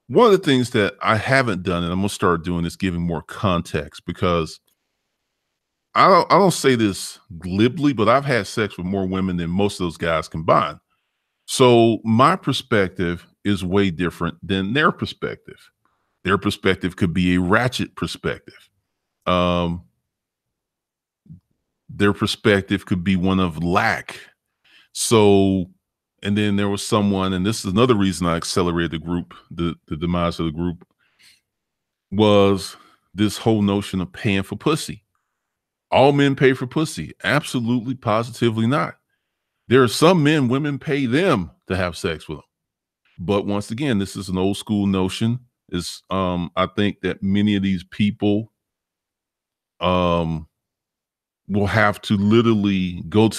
one of the things that I haven't done, and I'm gonna start doing, is giving more context, because I don't say this glibly, but I've had sex with more women than most of those guys combined. So my perspective is way different than their perspective. Their perspective could be a ratchet perspective. Um, their perspective could be one of lack. So, and then there was someone, and this is another reason I accelerated the group, the demise of the group, was this whole notion of paying for pussy. All men pay for pussy. Absolutely, positively not. There are some men, women pay them to have sex with them. But once again, this is an old school notion. Is I think that many of these people um will have to literally go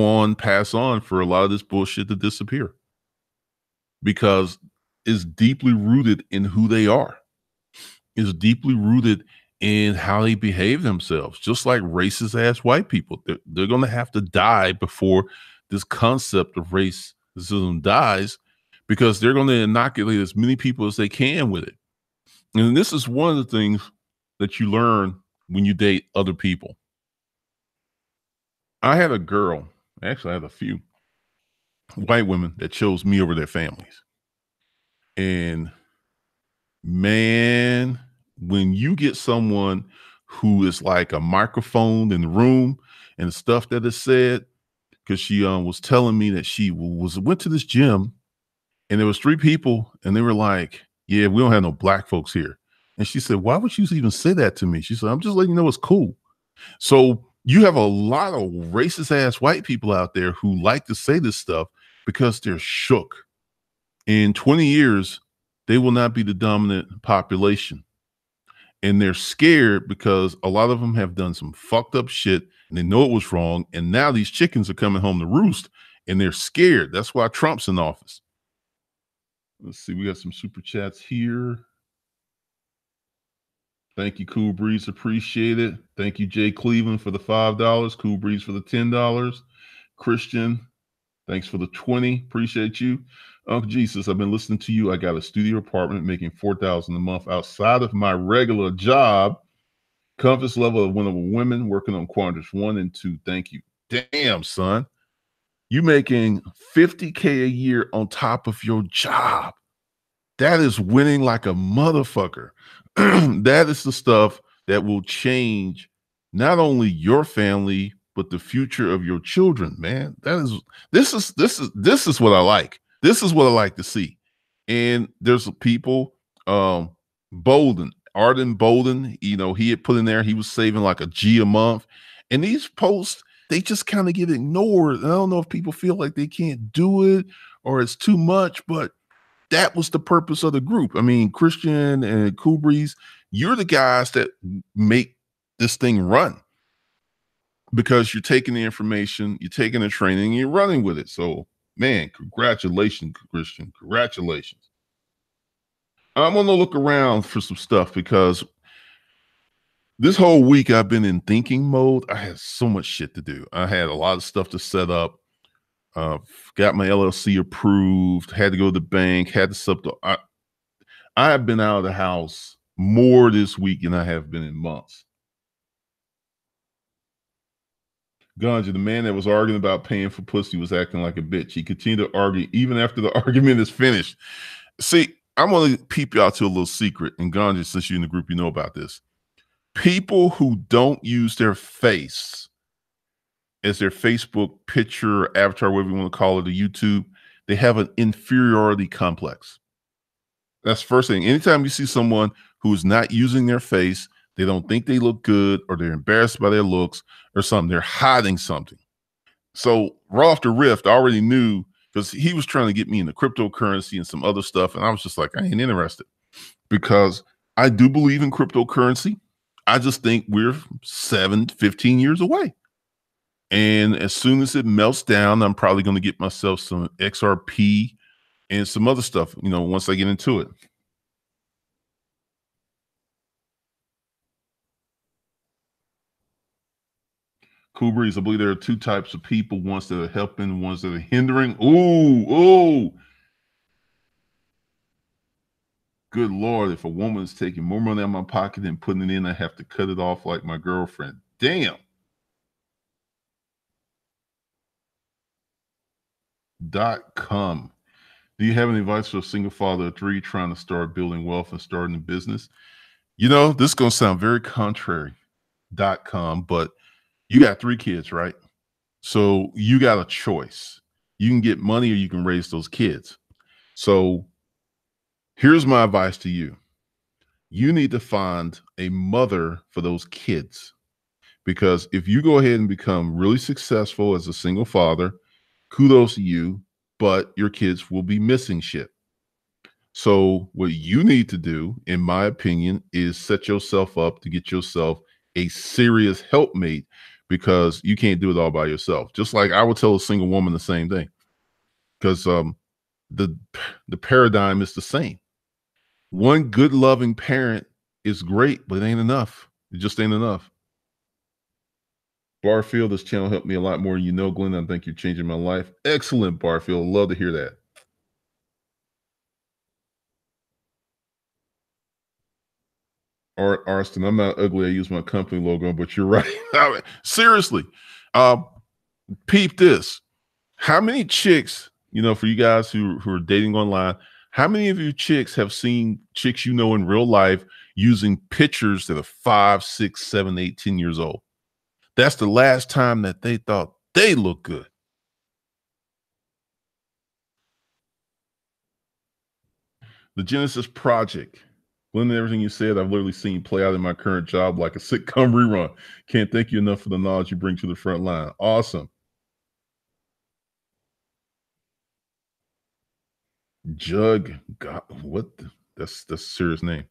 on, pass on for a lot of this bullshit to disappear, because it's deeply rooted in who they are. It's deeply rooted in how they behave themselves, just like racist ass white people. They're going to have to die before this concept of racism dies, because they're going to inoculate as many people as they can with it. And this is one of the things that you learn when you date other people. I had a girl, actually, I had a few white women that chose me over their families. And man, when you get someone who is like a microphone in the room and the stuff that is said, because she was telling me that she went to this gym and there was three people and they were like, "Yeah, we don't have no black folks here." And she said, "Why would you even say that to me?" She said, "I'm just letting you know it's cool." So you have a lot of racist ass white people out there who like to say this stuff because they're shook. In 20 years, they will not be the dominant population. And they're scared because a lot of them have done some fucked up shit and they know it was wrong. And now these chickens are coming home to roost and they're scared. That's why Trump's in office. Let's see. We got some super chats here. Thank you, Cool Breeze. Appreciate it. Thank you, Jay Cleveland, for the $5. Cool Breeze for the $10. Christian, thanks for the 20. Appreciate you. Uncle Jesus, I've been listening to you. I got a studio apartment making $4,000 a month outside of my regular job. Confidence level of one of women working on quadrants 1 and 2. Thank you. Damn, son. You making 50K a year on top of your job. That is winning like a motherfucker. That is the stuff that will change not only your family, but the future of your children, man. This is what I like. This is what I like to see. And there's people, Bolden, Arden Bolden, he had put in there, he was saving like a G a month. And these posts, they just kind of get ignored. And I don't know if people feel like they can't do it or it's too much, but that was the purpose of the group. I mean, Christian and Cool Breeze, you're the guys that make this thing run because you're taking the information, you're taking the training, and you're running with it. So, man, congratulations, Christian. Congratulations. I'm going to look around for some stuff because this whole week I've been in thinking mode. I had so much shit to do. I had a lot of stuff to set up. Got my LLC approved, had to go to the bank, had to sub. I have been out of the house more this week than I have been in months. Ganja, the man that was arguing about paying for pussy was acting like a bitch. He continued to argue even after the argument is finished. See, I'm going to peep you out to a little secret. And Ganja, since you're in the group, you know about this. People who don't use their face as their Facebook picture, avatar, whatever you want to call it, or YouTube, they have an inferiority complex. That's the first thing. Anytime you see someone who is not using their face, they don't think they look good or they're embarrassed by their looks or something. They're hiding something. So right off the riff, I already knew because he was trying to get me into cryptocurrency and some other stuff. And I was just like, I ain't interested because I do believe in cryptocurrency. I just think we're 15 years away. And as soon as it melts down, I'm probably going to get myself some XRP and some other stuff, once I get into it. Cool Breeze, I believe there are two types of people, ones that are helping, ones that are hindering. Ooh. Good Lord, if a woman is taking more money out of my pocket and putting it in, I have to cut it off like my girlfriend. Damn. .com. Do you have any advice for a single father of 3 trying to start building wealth and starting a business? This is going to sound very contrary. .com, but you got 3 kids, right? So you got a choice. You can get money or you can raise those kids. So here's my advice to you. You need to find a mother for those kids. Because if you go ahead and become really successful as a single father, kudos to you, but your kids will be missing shit. So what you need to do, in my opinion, is set yourself up to get yourself a serious helpmate because you can't do it all by yourself. Just like I would tell a single woman the same thing because the paradigm is the same. One good loving parent is great, but it ain't enough. It just ain't enough. Barfield, this channel helped me a lot more than you know, Glenn. I think you're changing my life. Excellent, Barfield. Love to hear that. Art Arston, I'm not ugly. I use my company logo, but you're right. I mean, seriously, peep this. How many chicks, for you guys who are dating online, How many of you chicks have seen chicks you know in real life using pictures that are 5, 6, 7, 8, 10 years old? That's the last time that they thought they look good. The Genesis Project. Blending everything you said, I've literally seen play out in my current job like a sitcom rerun. Can't thank you enough for the knowledge you bring to the front line. Awesome. Jug, God, what? That's a serious name.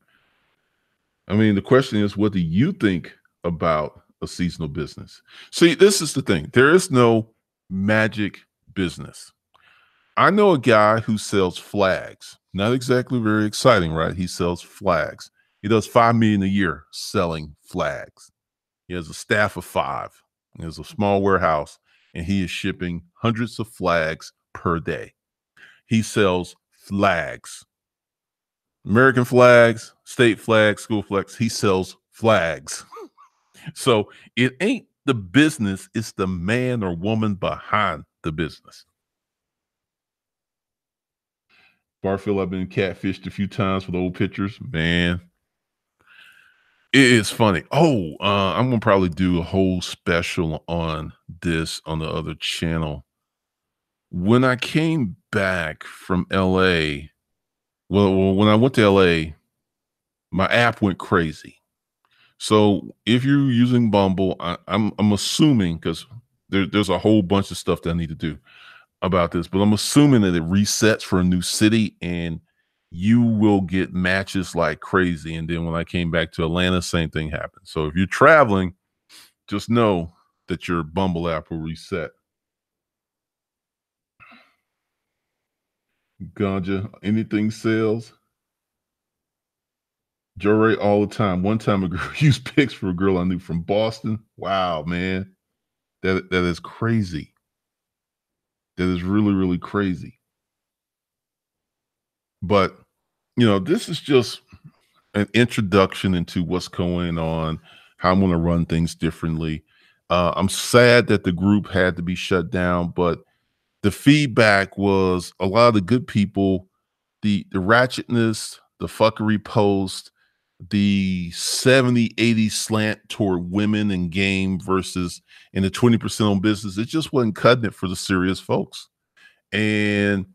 I mean, the question is, what do you think about a seasonal business? See, this is the thing. There is no magic business. I know a guy who sells flags. Not exactly very exciting, right? He sells flags. He does 5 million a year selling flags. He has a staff of 5. He has a small warehouse, and he is shipping hundreds of flags per day. He sells flags. American flags, state flags, school flags. He sells flags. So it ain't the business, it's the man or woman behind the business. Barfield, I've been catfished a few times with old pictures. Man, it is funny. Oh, I'm gonna probably do a whole special on this on the other channel. When I came back from LA, when I went to LA, my app went crazy. So if you're using Bumble, I'm assuming because there's a whole bunch of stuff that I need to do about this, but I'm assuming that it resets for a new city and you will get matches like crazy. And then when I came back to Atlanta, same thing happened. So if you're traveling, just know that your Bumble app will reset. Ganja, anything sells. Joe Ray all the time. One time a girl used pics for a girl I knew from Boston. Wow, man. That is crazy. That is really, really crazy. But this is just an introduction into what's going on, how I'm going to run things differently. I'm sad that the group had to be shut down, but the feedback was a lot of the good people, the ratchetness, the fuckery post, the 70-80 slant toward women and game versus in the 20% on business, it just wasn't cutting it for the serious folks. And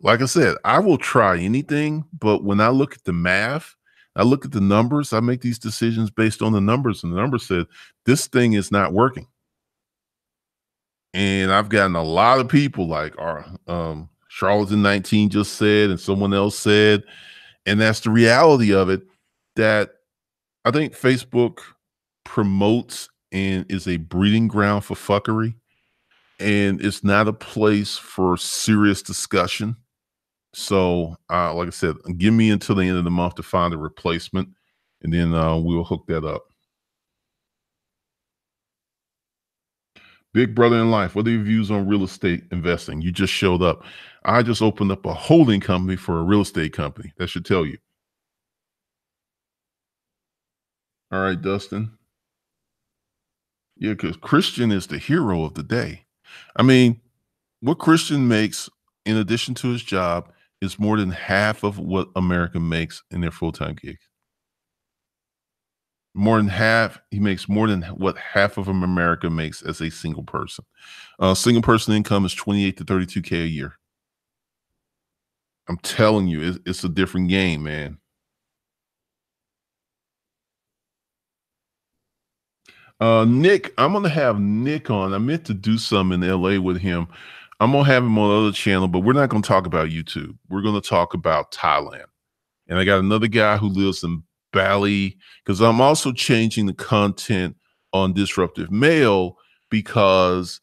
like I said, I will try anything, but when I look at the math, I look at the numbers, I make these decisions based on the numbers, and the numbers said this thing is not working. And I've gotten a lot of people like our Charlatan 19 just said, and someone else said, and that's the reality of it, that I think Facebook promotes and is a breeding ground for fuckery, and it's not a place for serious discussion. So, like I said, give me until the end of the month to find a replacement, and then we'll hook that up. Big brother in life, what are your views on real estate investing? You just showed up. I just opened up a holding company for a real estate company. That should tell you. All right, Dustin. Yeah, because Christian is the hero of the day. I mean, what Christian makes in addition to his job is more than half of what America makes in their full-time gig. More than half, he makes more than what half of America makes as a single person. Single person income is 28 to 32K a year. I'm telling you, it's a different game, man. Nick, I'm gonna have Nick on. I meant to do some in LA with him. I'm gonna have him on other channel, but we're not gonna talk about YouTube. We're gonna talk about Thailand. And I got another guy who lives in Bali because I'm also changing the content on Disruptive Mail because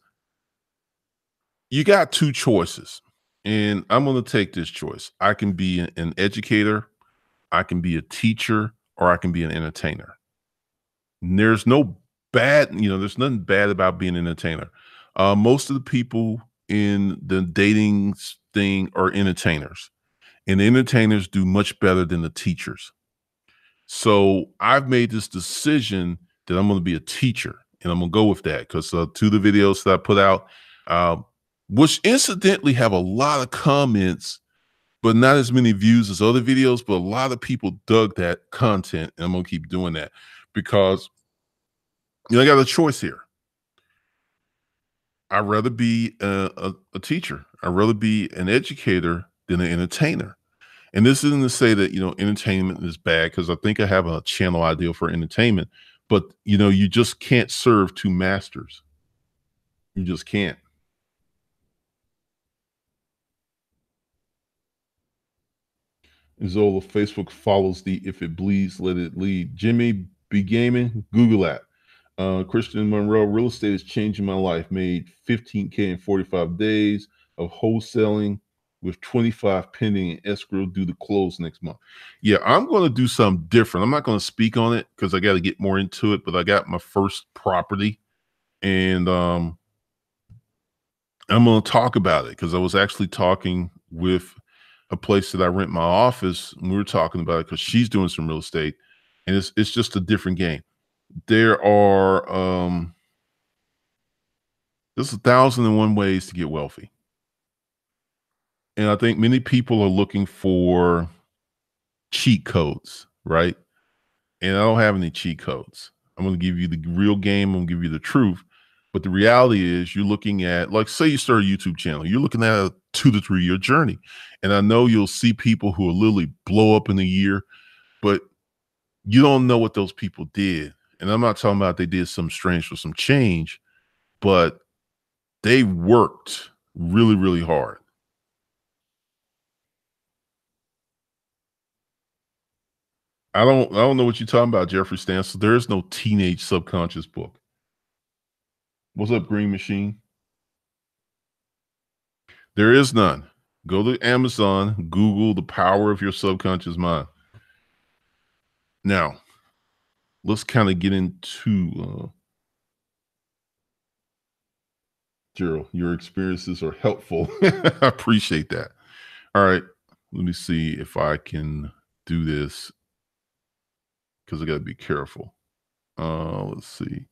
you got two choices. And I'm going to take this choice. I can be an educator, I can be a teacher, or I can be an entertainer. And there's no there's nothing bad about being an entertainer. Most of the people in the dating thing are entertainers, and the entertainers do much better than the teachers. So I've made this decision that I'm going to be a teacher, and I'm going to go with that because two of the videos that I put out, uh, which incidentally have a lot of comments but not as many views as other videos. But a lot of people dug that content, and I'm gonna keep doing that because I got a choice here. I'd rather be a teacher. I'd rather be an educator than an entertainer. And this isn't to say that, entertainment is bad because I think I have a channel idea for entertainment, but you just can't serve two masters. You just can't. Zola, Facebook follows the if it bleeds, let it lead. Jimmy be gaming, Google that. Christian Monroe, real estate is changing my life. Made 15K in 45 days of wholesaling with 25 pending in escrow due to close next month. Yeah, I'm going to do something different. I'm not going to speak on it because I got to get more into it, but I got my first property and I'm going to talk about it because I was actually talking with a place that I rent my office, and we were talking about it because she's doing some real estate, and it's just a different game. There are there's 1,001 ways to get wealthy, and I think many people are looking for cheat codes, right? And I don't have any cheat codes. I'm going to give you the real game. I'm going to give you the truth. But the reality is, you're looking at, like, say you start a YouTube channel, you're looking at a 2 to 3 year journey. And I know you'll see people who will literally blow up in a year, but you don't know what those people did. And I'm not talking about they did some strange or some change, but they worked really, really hard. I don't know what you're talking about, Jeffrey Stansel. There is no teenage subconscious book. What's up, Green Machine? There is none. Go to Amazon, Google the power of your subconscious mind. Now, let's kind of get into Gerald. Your experiences are helpful. I appreciate that. All right, let me see if I can do this because I got to be careful. Let's see.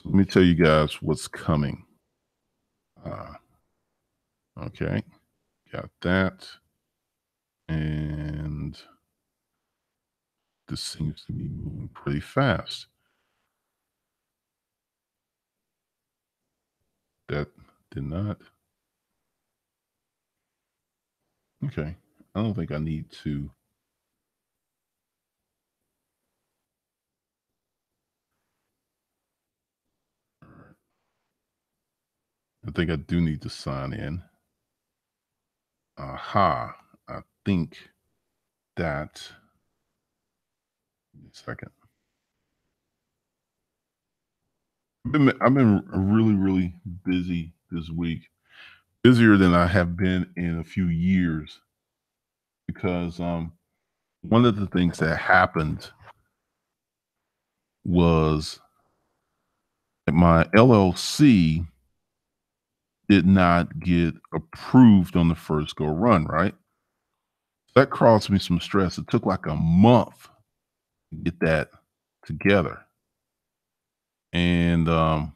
Let me tell you guys what's coming. Uh, okay, got that. And this seems to be moving pretty fast. That did not. Okay. I don't think I need to. I think I do need to sign in. Aha. I think that. Give me a second. I've been really, really busy this week. Busier than I have been in a few years because one of the things that happened was that my LLC did not get approved on the first go run, right? That caused me some stress. It took like a month to get that together. And all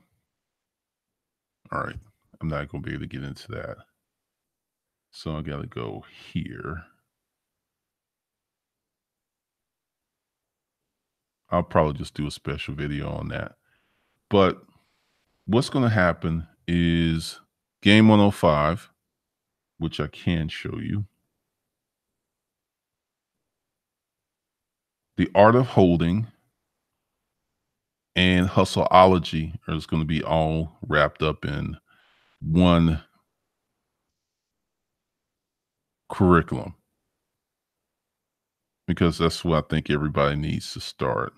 right, I'm not gonna be able to get into that. So I gotta go here. I'll probably just do a special video on that. But what's gonna happen is game 105, which I can show you. The art of holding and hustleology is going to be all wrapped up in one curriculum because that's what I think everybody needs to start.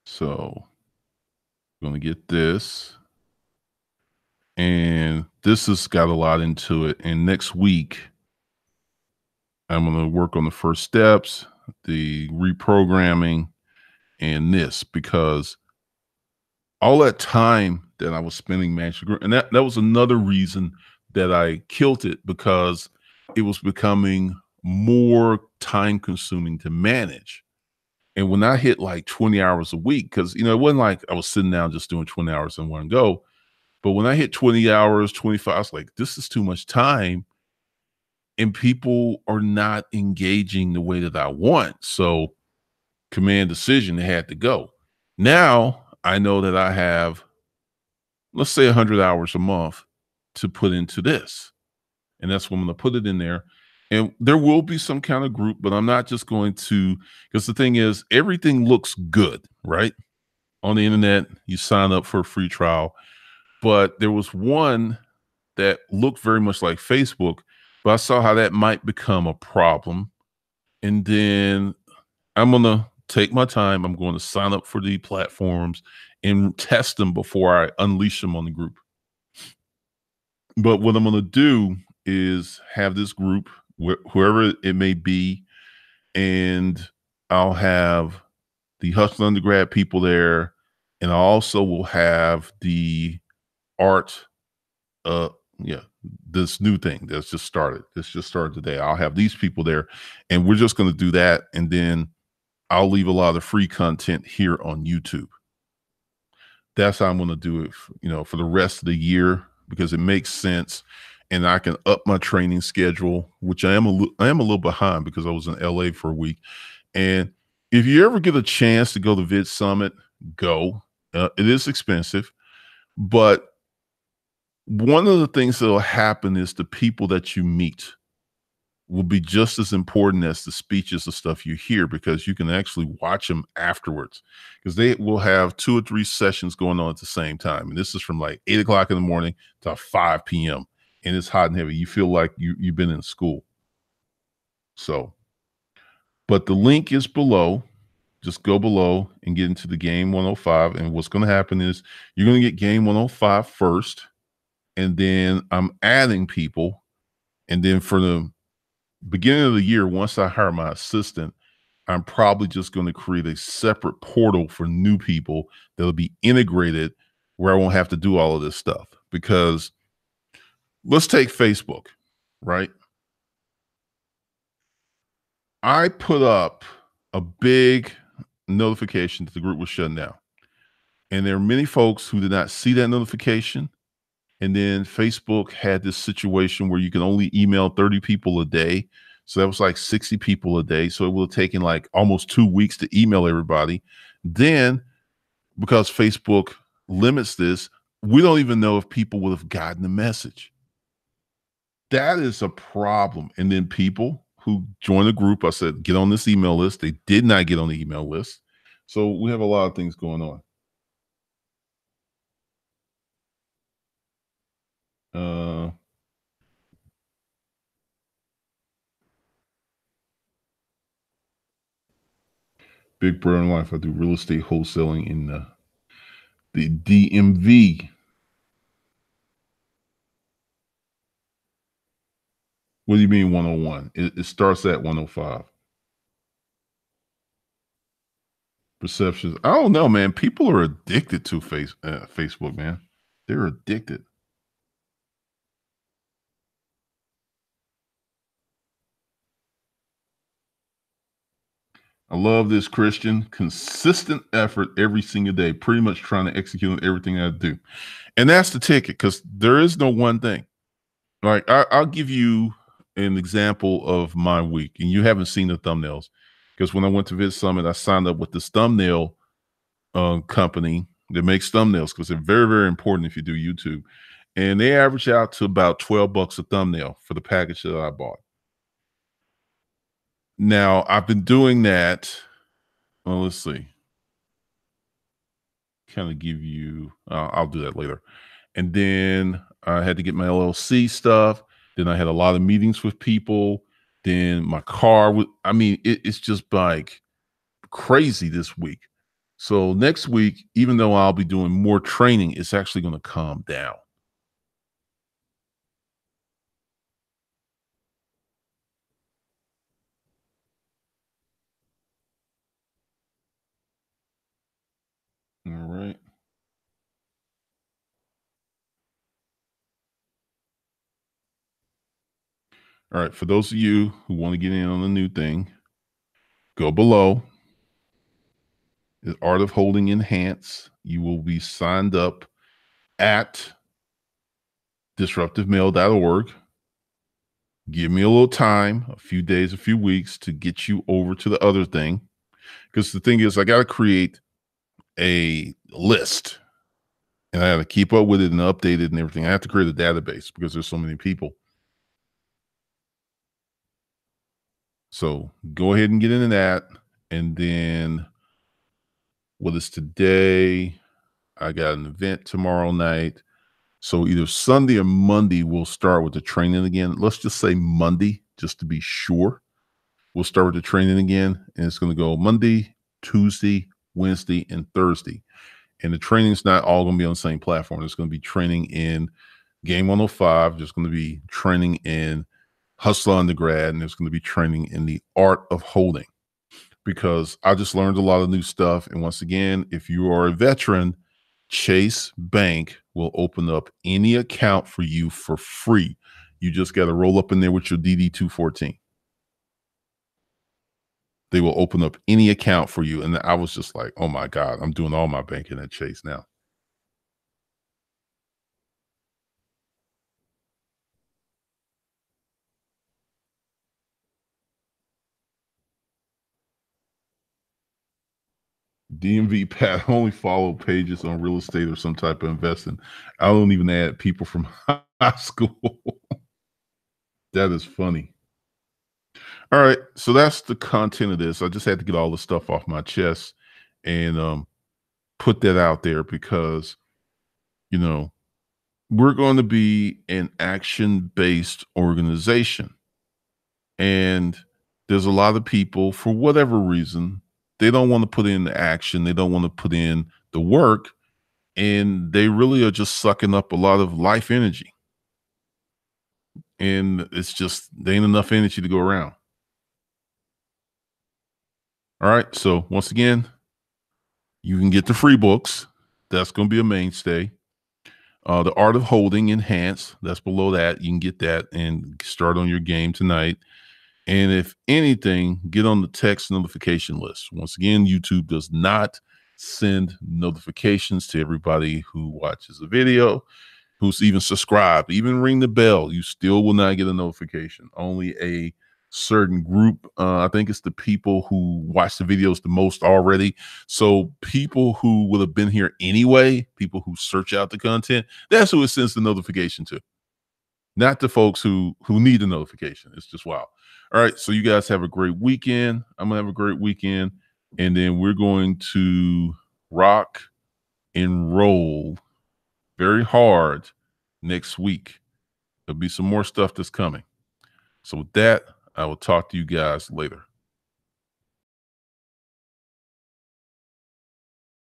So I'm going to get this. And this has got a lot into it. And next week, I'm going to work on the first steps, the reprogramming, and this because all that time that I was spending managing, and that was another reason that I killed it because it was becoming more time consuming to manage. And when I hit like 20 hours a week, because it wasn't like I was sitting down just doing 20 hours in one go, But when I hit 20 hours, 25, I was like, this is too much time. And people are not engaging the way that I want. So, command decision, it had to go. Now I know that I have, let's say, 100 hours a month to put into this. And that's when I'm going to put it in there. And there will be some kind of group, but I'm not just going to, because the thing is, everything looks good, right? On the internet, you sign up for a free trial. But there was one that looked very much like Facebook, but I saw how that might become a problem. And then I'm going to take my time. I'm going to sign up for the platforms and test them before I unleash them on the group. But what I'm going to do is have this group, whoever it may be, and I'll have the Hustle undergrad people there, and I also will have the art. Uh, yeah, this new thing that's just started. This just started today. I'll have these people there, and we're just going to do that, and then I'll leave a lot of the free content here on YouTube. That's how I'm going to do it, for the rest of the year, because it makes sense, and I can up my training schedule, which I am a little behind because I was in LA for a week. And if you ever get a chance to go to Vid Summit, go. It is expensive, but one of the things that will happen is the people that you meet will be just as important as the speeches and stuff you hear, because you can actually watch them afterwards, because they will have 2 or 3 sessions going on at the same time. And this is from like 8 o'clock in the morning to 5 p.m. And it's hot and heavy. You feel like you've been in school. So, but the link is below. Just go below and get into the game 105. And what's going to happen is you're going to get game 105 first. And then I'm adding people. And then for the beginning of the year, once I hire my assistant, I'm probably just going to create a separate portal for new people that'll be integrated, where I won't have to do all of this stuff. Because let's take Facebook, right? I put up a big notification that the group was shutting down. And there are many folks who did not see that notification. And then Facebook had this situation where you can only email 30 people a day. So that was like 60 people a day. So it would have taken like almost 2 weeks to email everybody. Then, because Facebook limits this, we don't even know if people would have gotten the message. That is a problem. And then people who join the group, I said, get on this email list. They did not get on the email list. So we have a lot of things going on. Uh, Big Brother in Life. I do real estate wholesaling in the DMV. What do you mean 101? It starts at 105. Perceptions. I don't know, man. People are addicted to Facebook, man. They're addicted. I love this, Christian. Consistent effort every single day, pretty much trying to execute on everything I do. And that's the ticket, because there is no one thing. Like, I'll give you an example of my week, and you haven't seen the thumbnails, because when I went to Vid Summit, I signed up with this thumbnail company that makes thumbnails, because they're very, very important if you do YouTube. And they average out to about $12 a thumbnail for the package that I bought. Now, I've been doing that. Well, let's see. Kind of give you, I'll do that later. And then I had to get my LLC stuff. Then I had a lot of meetings with people. Then my car was, I mean, it's just like crazy this week. So next week, even though I'll be doing more training, it's actually going to calm down. All right. All right. For those of you who want to get in on the new thing, go below. The Art of Holding Enhance. You will be signed up at disruptivemail.org. Give me a little time, a few days, a few weeks to get you over to the other thing. Because the thing is, I got to create a list and I got to keep up with it and update it and everything. I have to create a database because there's so many people. So go ahead and get into that. And then what is today? I got an event tomorrow night. So either Sunday or Monday, we'll start with the training again. Let's just say Monday, just to be sure. We'll start with the training again. And it's going to go Monday, Tuesday, Wednesday, and Thursday. And the training's not all going to be on the same platform. There's going to be training in Game 105. There's going to be training in Hustle Undergrad. And there's going to be training in the art of holding. Because I just learned a lot of new stuff. And once again, if you are a veteran, Chase Bank will open up any account for you for free. You just got to roll up in there with your DD 214. They will open up any account for you. And I was just like, oh my God, I'm doing all my banking at Chase now. DMV Pat only follow pages on real estate or some type of investing. I don't even add people from high school. That is funny. All right. So that's the content of this. I just had to get all the stuff off my chest and put that out there because, you know, we're going to be an action based organization. And there's a lot of people, for whatever reason, they don't want to put in the action, they don't want to put in the work, and they really are just sucking up a lot of life energy. And it's just, there ain't enough energy to go around. All right. So, once again, you can get the free books. That's going to be a mainstay. The Art of Holding Enhanced, that's below that. You can get that and start on your game tonight. And if anything, get on the text notification list. Once again, YouTube does not send notifications to everybody who watches the video, who's even subscribed, even ring the bell. You still will not get a notification. Only a certain group. I think it's the people who watch the videos the most already. So people who would have been here anyway, people who search out the content, that's who it sends the notification to. Not the folks who need a notification. It's just wild. All right. So you guys have a great weekend. I'm gonna have a great weekend. And then we're going to rock and roll very hard next week. There'll be some more stuff that's coming. So with that, I will talk to you guys later.